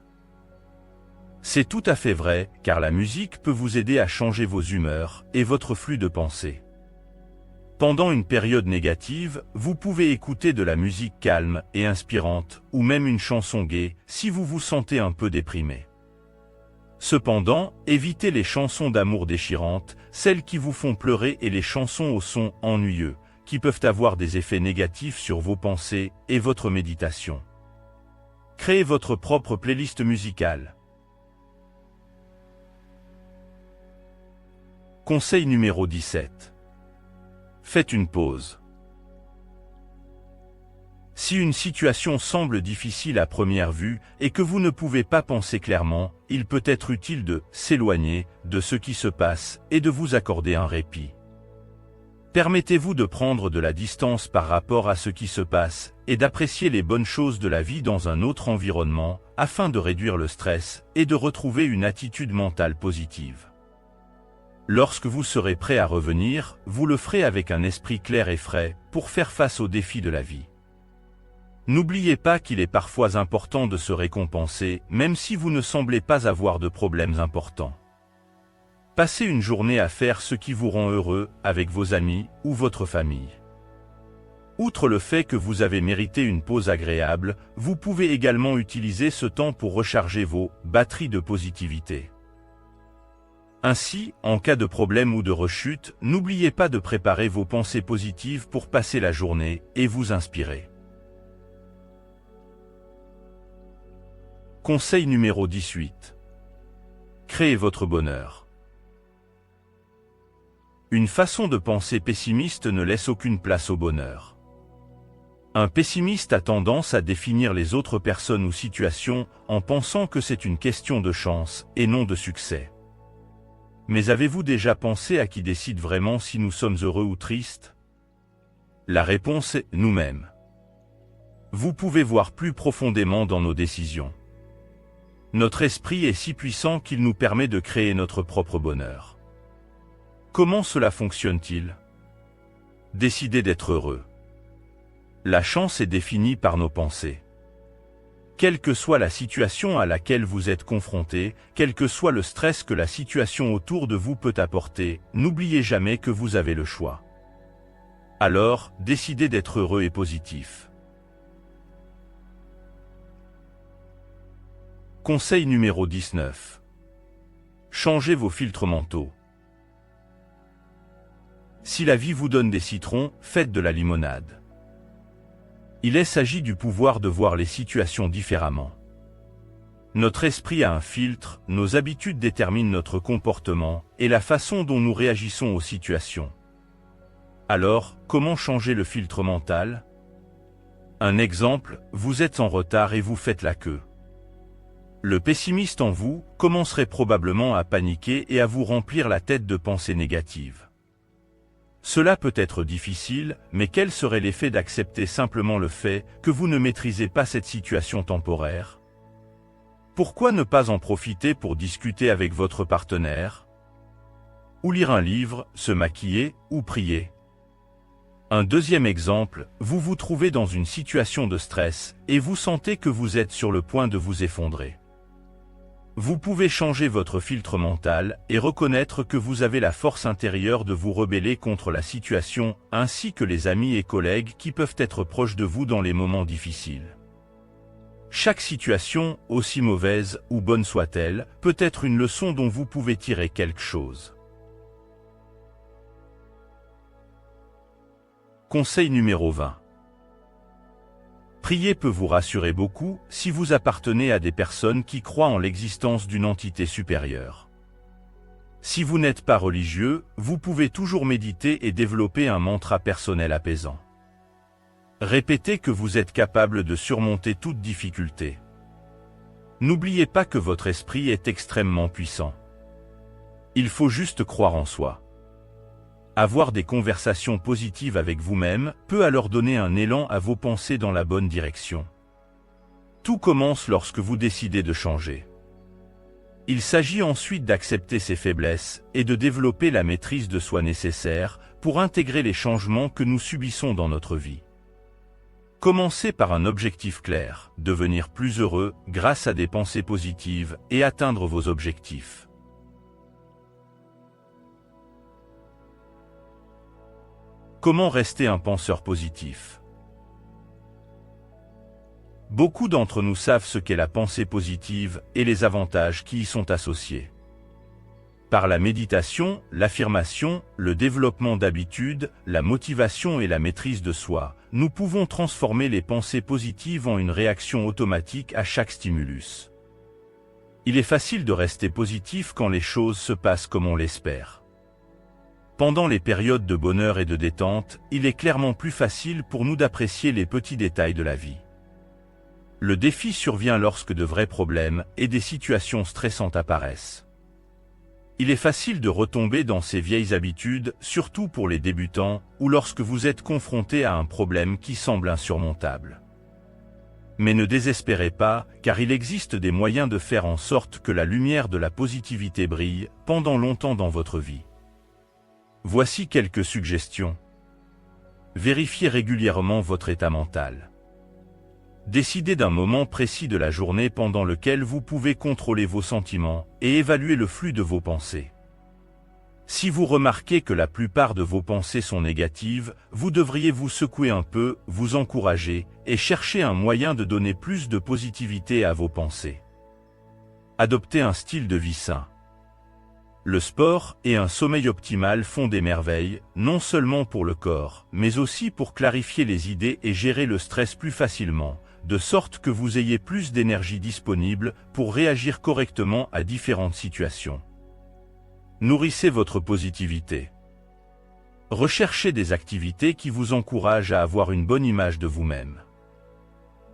C'est tout à fait vrai, car la musique peut vous aider à changer vos humeurs et votre flux de pensée. Pendant une période négative, vous pouvez écouter de la musique calme et inspirante, ou même une chanson gaie, si vous vous sentez un peu déprimé. Cependant, évitez les chansons d'amour déchirantes, celles qui vous font pleurer et les chansons au son ennuyeux, qui peuvent avoir des effets négatifs sur vos pensées et votre méditation. Créez votre propre playlist musicale. Conseil numéro 17. Faites une pause. Si une situation semble difficile à première vue et que vous ne pouvez pas penser clairement, il peut être utile de s'éloigner de ce qui se passe et de vous accorder un répit. Permettez-vous de prendre de la distance par rapport à ce qui se passe et d'apprécier les bonnes choses de la vie dans un autre environnement afin de réduire le stress et de retrouver une attitude mentale positive. Lorsque vous serez prêt à revenir, vous le ferez avec un esprit clair et frais pour faire face aux défis de la vie. N'oubliez pas qu'il est parfois important de se récompenser, même si vous ne semblez pas avoir de problèmes importants. Passez une journée à faire ce qui vous rend heureux avec vos amis ou votre famille. Outre le fait que vous avez mérité une pause agréable, vous pouvez également utiliser ce temps pour recharger vos batteries de positivité. Ainsi, en cas de problème ou de rechute, n'oubliez pas de préparer vos pensées positives pour passer la journée et vous inspirer. Conseil numéro 18. Créez votre bonheur. Une façon de penser pessimiste ne laisse aucune place au bonheur. Un pessimiste a tendance à définir les autres personnes ou situations en pensant que c'est une question de chance et non de succès. Mais avez-vous déjà pensé à qui décide vraiment si nous sommes heureux ou tristes? La réponse est nous-mêmes. Vous pouvez voir plus profondément dans nos décisions. Notre esprit est si puissant qu'il nous permet de créer notre propre bonheur. Comment cela fonctionne-t-il? Décidez d'être heureux. La chance est définie par nos pensées. Quelle que soit la situation à laquelle vous êtes confronté, quel que soit le stress que la situation autour de vous peut apporter, n'oubliez jamais que vous avez le choix. Alors, décidez d'être heureux et positif. Conseil numéro 19. Changez vos filtres mentaux. Si la vie vous donne des citrons, faites de la limonade. Il s'agit du pouvoir de voir les situations différemment. Notre esprit a un filtre, nos habitudes déterminent notre comportement et la façon dont nous réagissons aux situations. Alors, comment changer le filtre mental? Un exemple, vous êtes en retard et vous faites la queue. Le pessimiste en vous commencerait probablement à paniquer et à vous remplir la tête de pensées négatives. Cela peut être difficile, mais quel serait l'effet d'accepter simplement le fait que vous ne maîtrisez pas cette situation temporaire? Pourquoi ne pas en profiter pour discuter avec votre partenaire? Ou lire un livre, se maquiller, ou prier? Un deuxième exemple, vous vous trouvez dans une situation de stress, et vous sentez que vous êtes sur le point de vous effondrer. Vous pouvez changer votre filtre mental et reconnaître que vous avez la force intérieure de vous rebeller contre la situation, ainsi que les amis et collègues qui peuvent être proches de vous dans les moments difficiles. Chaque situation, aussi mauvaise ou bonne soit-elle, peut être une leçon dont vous pouvez tirer quelque chose. Conseil numéro 20. Prier peut vous rassurer beaucoup si vous appartenez à des personnes qui croient en l'existence d'une entité supérieure. Si vous n'êtes pas religieux, vous pouvez toujours méditer et développer un mantra personnel apaisant. Répétez que vous êtes capable de surmonter toute difficulté. N'oubliez pas que votre esprit est extrêmement puissant. Il faut juste croire en soi. Avoir des conversations positives avec vous-même peut alors donner un élan à vos pensées dans la bonne direction. Tout commence lorsque vous décidez de changer. Il s'agit ensuite d'accepter ses faiblesses et de développer la maîtrise de soi nécessaire pour intégrer les changements que nous subissons dans notre vie. Commencez par un objectif clair, devenir plus heureux grâce à des pensées positives et atteindre vos objectifs. Comment rester un penseur positif? Beaucoup d'entre nous savent ce qu'est la pensée positive et les avantages qui y sont associés. Par la méditation, l'affirmation, le développement d'habitudes, la motivation et la maîtrise de soi, nous pouvons transformer les pensées positives en une réaction automatique à chaque stimulus. Il est facile de rester positif quand les choses se passent comme on l'espère. Pendant les périodes de bonheur et de détente, il est clairement plus facile pour nous d'apprécier les petits détails de la vie. Le défi survient lorsque de vrais problèmes et des situations stressantes apparaissent. Il est facile de retomber dans ces vieilles habitudes, surtout pour les débutants, ou lorsque vous êtes confronté à un problème qui semble insurmontable. Mais ne désespérez pas, car il existe des moyens de faire en sorte que la lumière de la positivité brille pendant longtemps dans votre vie. Voici quelques suggestions. Vérifiez régulièrement votre état mental. Décidez d'un moment précis de la journée pendant lequel vous pouvez contrôler vos sentiments et évaluer le flux de vos pensées. Si vous remarquez que la plupart de vos pensées sont négatives, vous devriez vous secouer un peu, vous encourager et chercher un moyen de donner plus de positivité à vos pensées. Adoptez un style de vie sain. Le sport et un sommeil optimal font des merveilles, non seulement pour le corps, mais aussi pour clarifier les idées et gérer le stress plus facilement, de sorte que vous ayez plus d'énergie disponible pour réagir correctement à différentes situations. Nourrissez votre positivité. Recherchez des activités qui vous encouragent à avoir une bonne image de vous-même.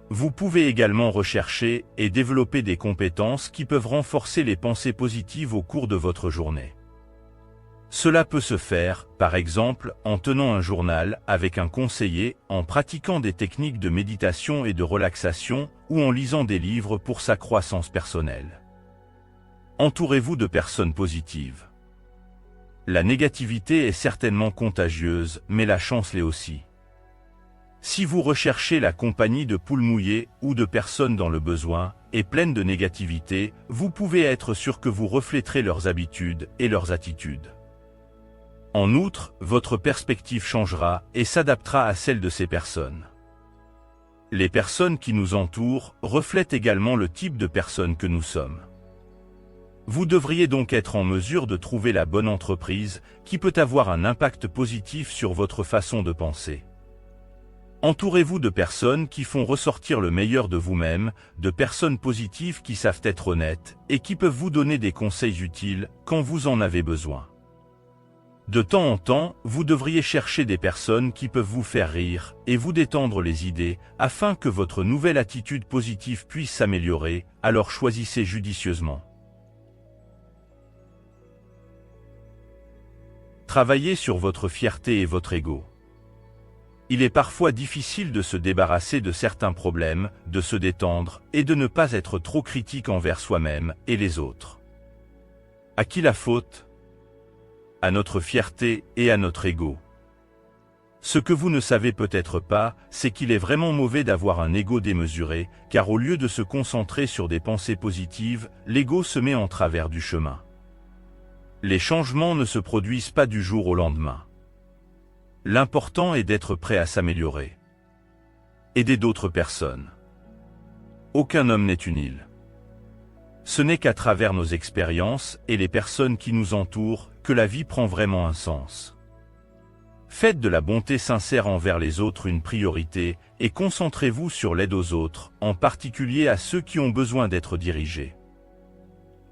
Vous pouvez également rechercher et développer des compétences qui peuvent renforcer les pensées positives au cours de votre journée. Cela peut se faire, par exemple, en tenant un journal avec un conseiller, en pratiquant des techniques de méditation et de relaxation, ou en lisant des livres pour sa croissance personnelle. Entourez-vous de personnes positives. La négativité est certainement contagieuse, mais la chance l'est aussi. Si vous recherchez la compagnie de poules mouillées ou de personnes dans le besoin, et pleines de négativité, vous pouvez être sûr que vous refléterez leurs habitudes et leurs attitudes. En outre, votre perspective changera et s'adaptera à celle de ces personnes. Les personnes qui nous entourent reflètent également le type de personnes que nous sommes. Vous devriez donc être en mesure de trouver la bonne entreprise qui peut avoir un impact positif sur votre façon de penser. Entourez-vous de personnes qui font ressortir le meilleur de vous-même, de personnes positives qui savent être honnêtes et qui peuvent vous donner des conseils utiles quand vous en avez besoin. De temps en temps, vous devriez chercher des personnes qui peuvent vous faire rire et vous détendre les idées afin que votre nouvelle attitude positive puisse s'améliorer, alors choisissez judicieusement. Travaillez sur votre fierté et votre ego. Il est parfois difficile de se débarrasser de certains problèmes, de se détendre et de ne pas être trop critique envers soi-même et les autres. À qui la faute ? À notre fierté et à notre ego. Ce que vous ne savez peut-être pas, c'est qu'il est vraiment mauvais d'avoir un ego démesuré, car au lieu de se concentrer sur des pensées positives, l'ego se met en travers du chemin. Les changements ne se produisent pas du jour au lendemain. L'important est d'être prêt à s'améliorer. Aider d'autres personnes. Aucun homme n'est une île. Ce n'est qu'à travers nos expériences et les personnes qui nous entourent que la vie prend vraiment un sens. Faites de la bonté sincère envers les autres une priorité et concentrez-vous sur l'aide aux autres, en particulier à ceux qui ont besoin d'être dirigés.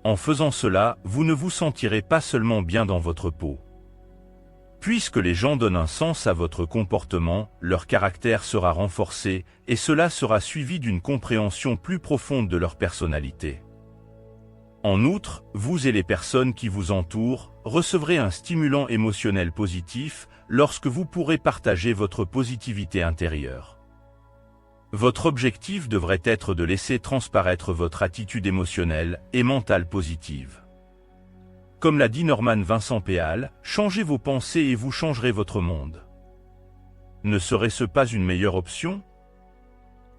En faisant cela, vous ne vous sentirez pas seulement bien dans votre peau. Puisque les gens donnent un sens à votre comportement, leur caractère sera renforcé et cela sera suivi d'une compréhension plus profonde de leur personnalité. En outre, vous et les personnes qui vous entourent recevrez un stimulant émotionnel positif lorsque vous pourrez partager votre positivité intérieure. Votre objectif devrait être de laisser transparaître votre attitude émotionnelle et mentale positive. Comme l'a dit Norman Vincent Peale, changez vos pensées et vous changerez votre monde. Ne serait-ce pas une meilleure option ?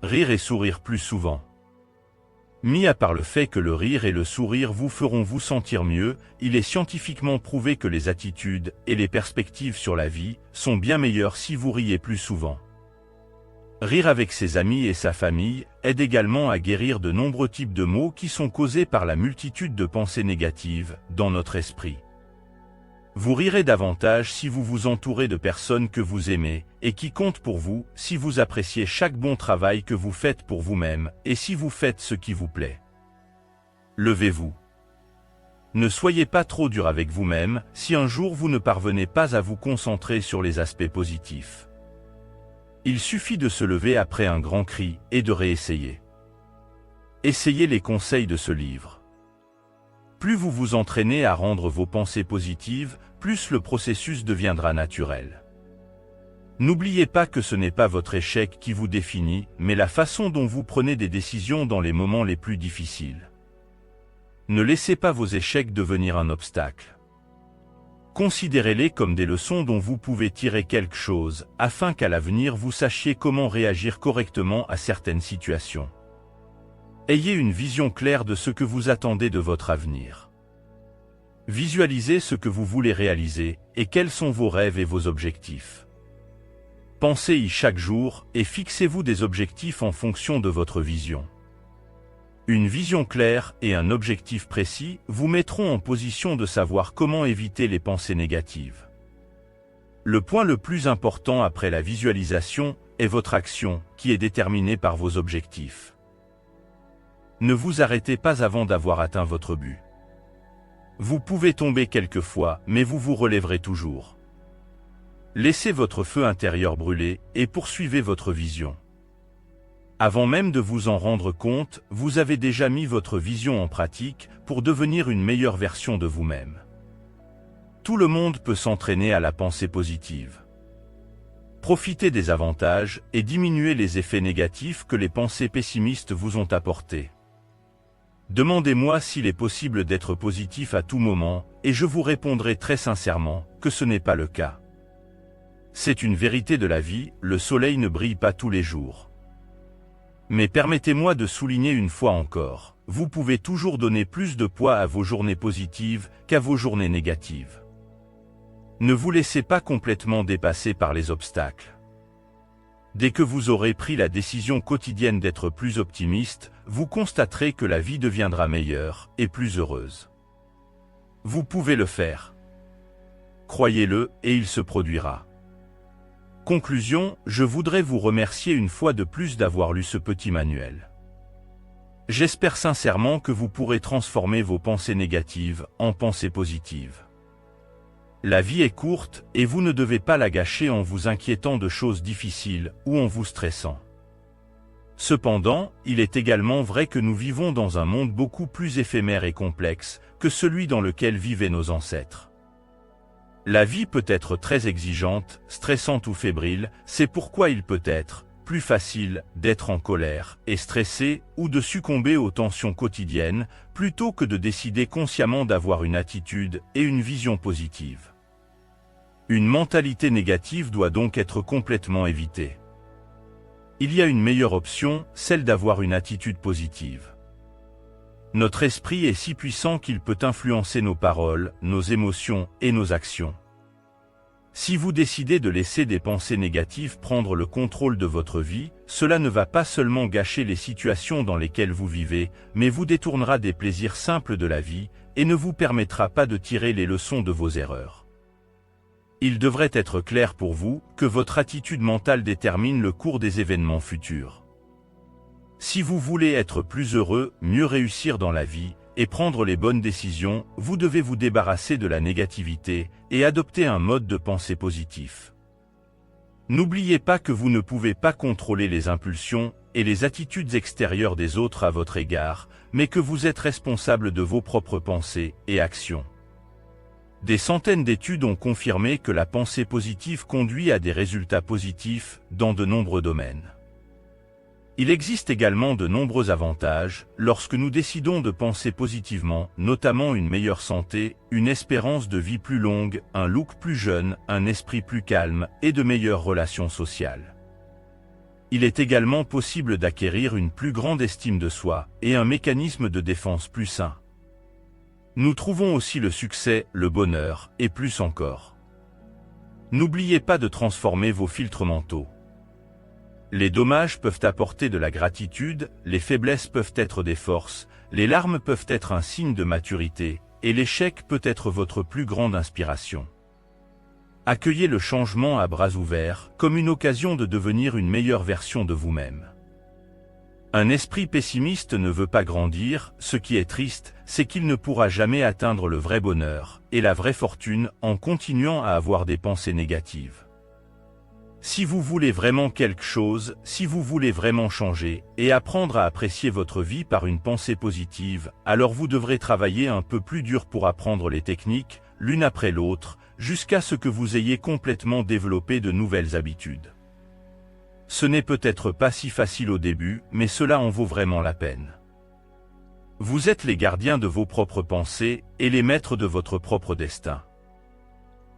Rire et sourire plus souvent. Mis à part le fait que le rire et le sourire vous feront vous sentir mieux, il est scientifiquement prouvé que les attitudes et les perspectives sur la vie sont bien meilleures si vous riez plus souvent. Rire avec ses amis et sa famille aide également à guérir de nombreux types de maux qui sont causés par la multitude de pensées négatives dans notre esprit. Vous rirez davantage si vous vous entourez de personnes que vous aimez et qui comptent pour vous, si vous appréciez chaque bon travail que vous faites pour vous-même et si vous faites ce qui vous plaît. Levez-vous. Ne soyez pas trop dur avec vous-même si un jour vous ne parvenez pas à vous concentrer sur les aspects positifs. Il suffit de se lever après un grand cri et de réessayer. Essayez les conseils de ce livre. Plus vous vous entraînez à rendre vos pensées positives, plus le processus deviendra naturel. N'oubliez pas que ce n'est pas votre échec qui vous définit, mais la façon dont vous prenez des décisions dans les moments les plus difficiles. Ne laissez pas vos échecs devenir un obstacle. Considérez-les comme des leçons dont vous pouvez tirer quelque chose, afin qu'à l'avenir vous sachiez comment réagir correctement à certaines situations. Ayez une vision claire de ce que vous attendez de votre avenir. Visualisez ce que vous voulez réaliser, et quels sont vos rêves et vos objectifs. Pensez-y chaque jour, et fixez-vous des objectifs en fonction de votre vision. Une vision claire et un objectif précis vous mettront en position de savoir comment éviter les pensées négatives. Le point le plus important après la visualisation est votre action, qui est déterminée par vos objectifs. Ne vous arrêtez pas avant d'avoir atteint votre but. Vous pouvez tomber quelquefois, mais vous vous relèverez toujours. Laissez votre feu intérieur brûler et poursuivez votre vision. Avant même de vous en rendre compte, vous avez déjà mis votre vision en pratique pour devenir une meilleure version de vous-même. Tout le monde peut s'entraîner à la pensée positive. Profitez des avantages et diminuez les effets négatifs que les pensées pessimistes vous ont apportés. Demandez-moi s'il est possible d'être positif à tout moment, et je vous répondrai très sincèrement que ce n'est pas le cas. C'est une vérité de la vie, le soleil ne brille pas tous les jours. Mais permettez-moi de souligner une fois encore, vous pouvez toujours donner plus de poids à vos journées positives qu'à vos journées négatives. Ne vous laissez pas complètement dépasser par les obstacles. Dès que vous aurez pris la décision quotidienne d'être plus optimiste, vous constaterez que la vie deviendra meilleure et plus heureuse. Vous pouvez le faire. Croyez-le et il se produira. Conclusion, je voudrais vous remercier une fois de plus d'avoir lu ce petit manuel. J'espère sincèrement que vous pourrez transformer vos pensées négatives en pensées positives. La vie est courte et vous ne devez pas la gâcher en vous inquiétant de choses difficiles ou en vous stressant. Cependant, il est également vrai que nous vivons dans un monde beaucoup plus éphémère et complexe que celui dans lequel vivaient nos ancêtres. La vie peut être très exigeante, stressante ou fébrile, c'est pourquoi il peut être plus facile d'être en colère et stressé ou de succomber aux tensions quotidiennes plutôt que de décider consciemment d'avoir une attitude et une vision positive. Une mentalité négative doit donc être complètement évitée. Il y a une meilleure option, celle d'avoir une attitude positive. Notre esprit est si puissant qu'il peut influencer nos paroles, nos émotions et nos actions. Si vous décidez de laisser des pensées négatives prendre le contrôle de votre vie, cela ne va pas seulement gâcher les situations dans lesquelles vous vivez, mais vous détournera des plaisirs simples de la vie et ne vous permettra pas de tirer les leçons de vos erreurs. Il devrait être clair pour vous que votre attitude mentale détermine le cours des événements futurs. Si vous voulez être plus heureux, mieux réussir dans la vie et prendre les bonnes décisions, vous devez vous débarrasser de la négativité et adopter un mode de pensée positif. N'oubliez pas que vous ne pouvez pas contrôler les impulsions et les attitudes extérieures des autres à votre égard, mais que vous êtes responsable de vos propres pensées et actions. Des centaines d'études ont confirmé que la pensée positive conduit à des résultats positifs dans de nombreux domaines. Il existe également de nombreux avantages lorsque nous décidons de penser positivement, notamment une meilleure santé, une espérance de vie plus longue, un look plus jeune, un esprit plus calme et de meilleures relations sociales. Il est également possible d'acquérir une plus grande estime de soi et un mécanisme de défense plus sain. Nous trouvons aussi le succès, le bonheur, et plus encore. N'oubliez pas de transformer vos filtres mentaux. Les dommages peuvent apporter de la gratitude, les faiblesses peuvent être des forces, les larmes peuvent être un signe de maturité, et l'échec peut être votre plus grande inspiration. Accueillez le changement à bras ouverts, comme une occasion de devenir une meilleure version de vous-même. Un esprit pessimiste ne veut pas grandir, ce qui est triste, c'est qu'il ne pourra jamais atteindre le vrai bonheur et la vraie fortune en continuant à avoir des pensées négatives. Si vous voulez vraiment quelque chose, si vous voulez vraiment changer et apprendre à apprécier votre vie par une pensée positive, alors vous devrez travailler un peu plus dur pour apprendre les techniques, l'une après l'autre, jusqu'à ce que vous ayez complètement développé de nouvelles habitudes. Ce n'est peut-être pas si facile au début, mais cela en vaut vraiment la peine. Vous êtes les gardiens de vos propres pensées et les maîtres de votre propre destin.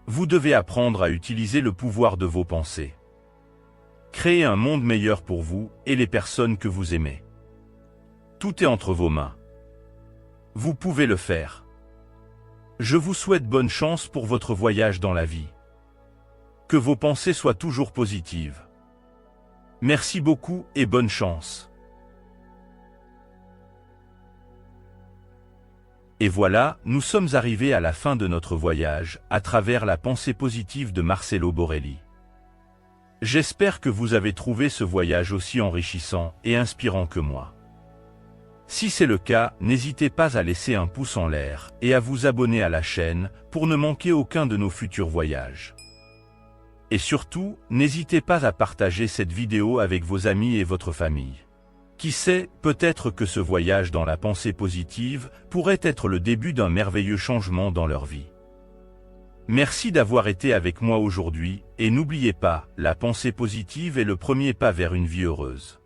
Vous devez apprendre à utiliser le pouvoir de vos pensées. Créer un monde meilleur pour vous et les personnes que vous aimez. Tout est entre vos mains. Vous pouvez le faire. Je vous souhaite bonne chance pour votre voyage dans la vie. Que vos pensées soient toujours positives. Merci beaucoup et bonne chance. Et voilà, nous sommes arrivés à la fin de notre voyage, à travers la pensée positive de Marcelo Borelli. J'espère que vous avez trouvé ce voyage aussi enrichissant et inspirant que moi. Si c'est le cas, n'hésitez pas à laisser un pouce en l'air et à vous abonner à la chaîne pour ne manquer aucun de nos futurs voyages. Et surtout, n'hésitez pas à partager cette vidéo avec vos amis et votre famille. Qui sait, peut-être que ce voyage dans la pensée positive pourrait être le début d'un merveilleux changement dans leur vie. Merci d'avoir été avec moi aujourd'hui, et n'oubliez pas, la pensée positive est le premier pas vers une vie heureuse.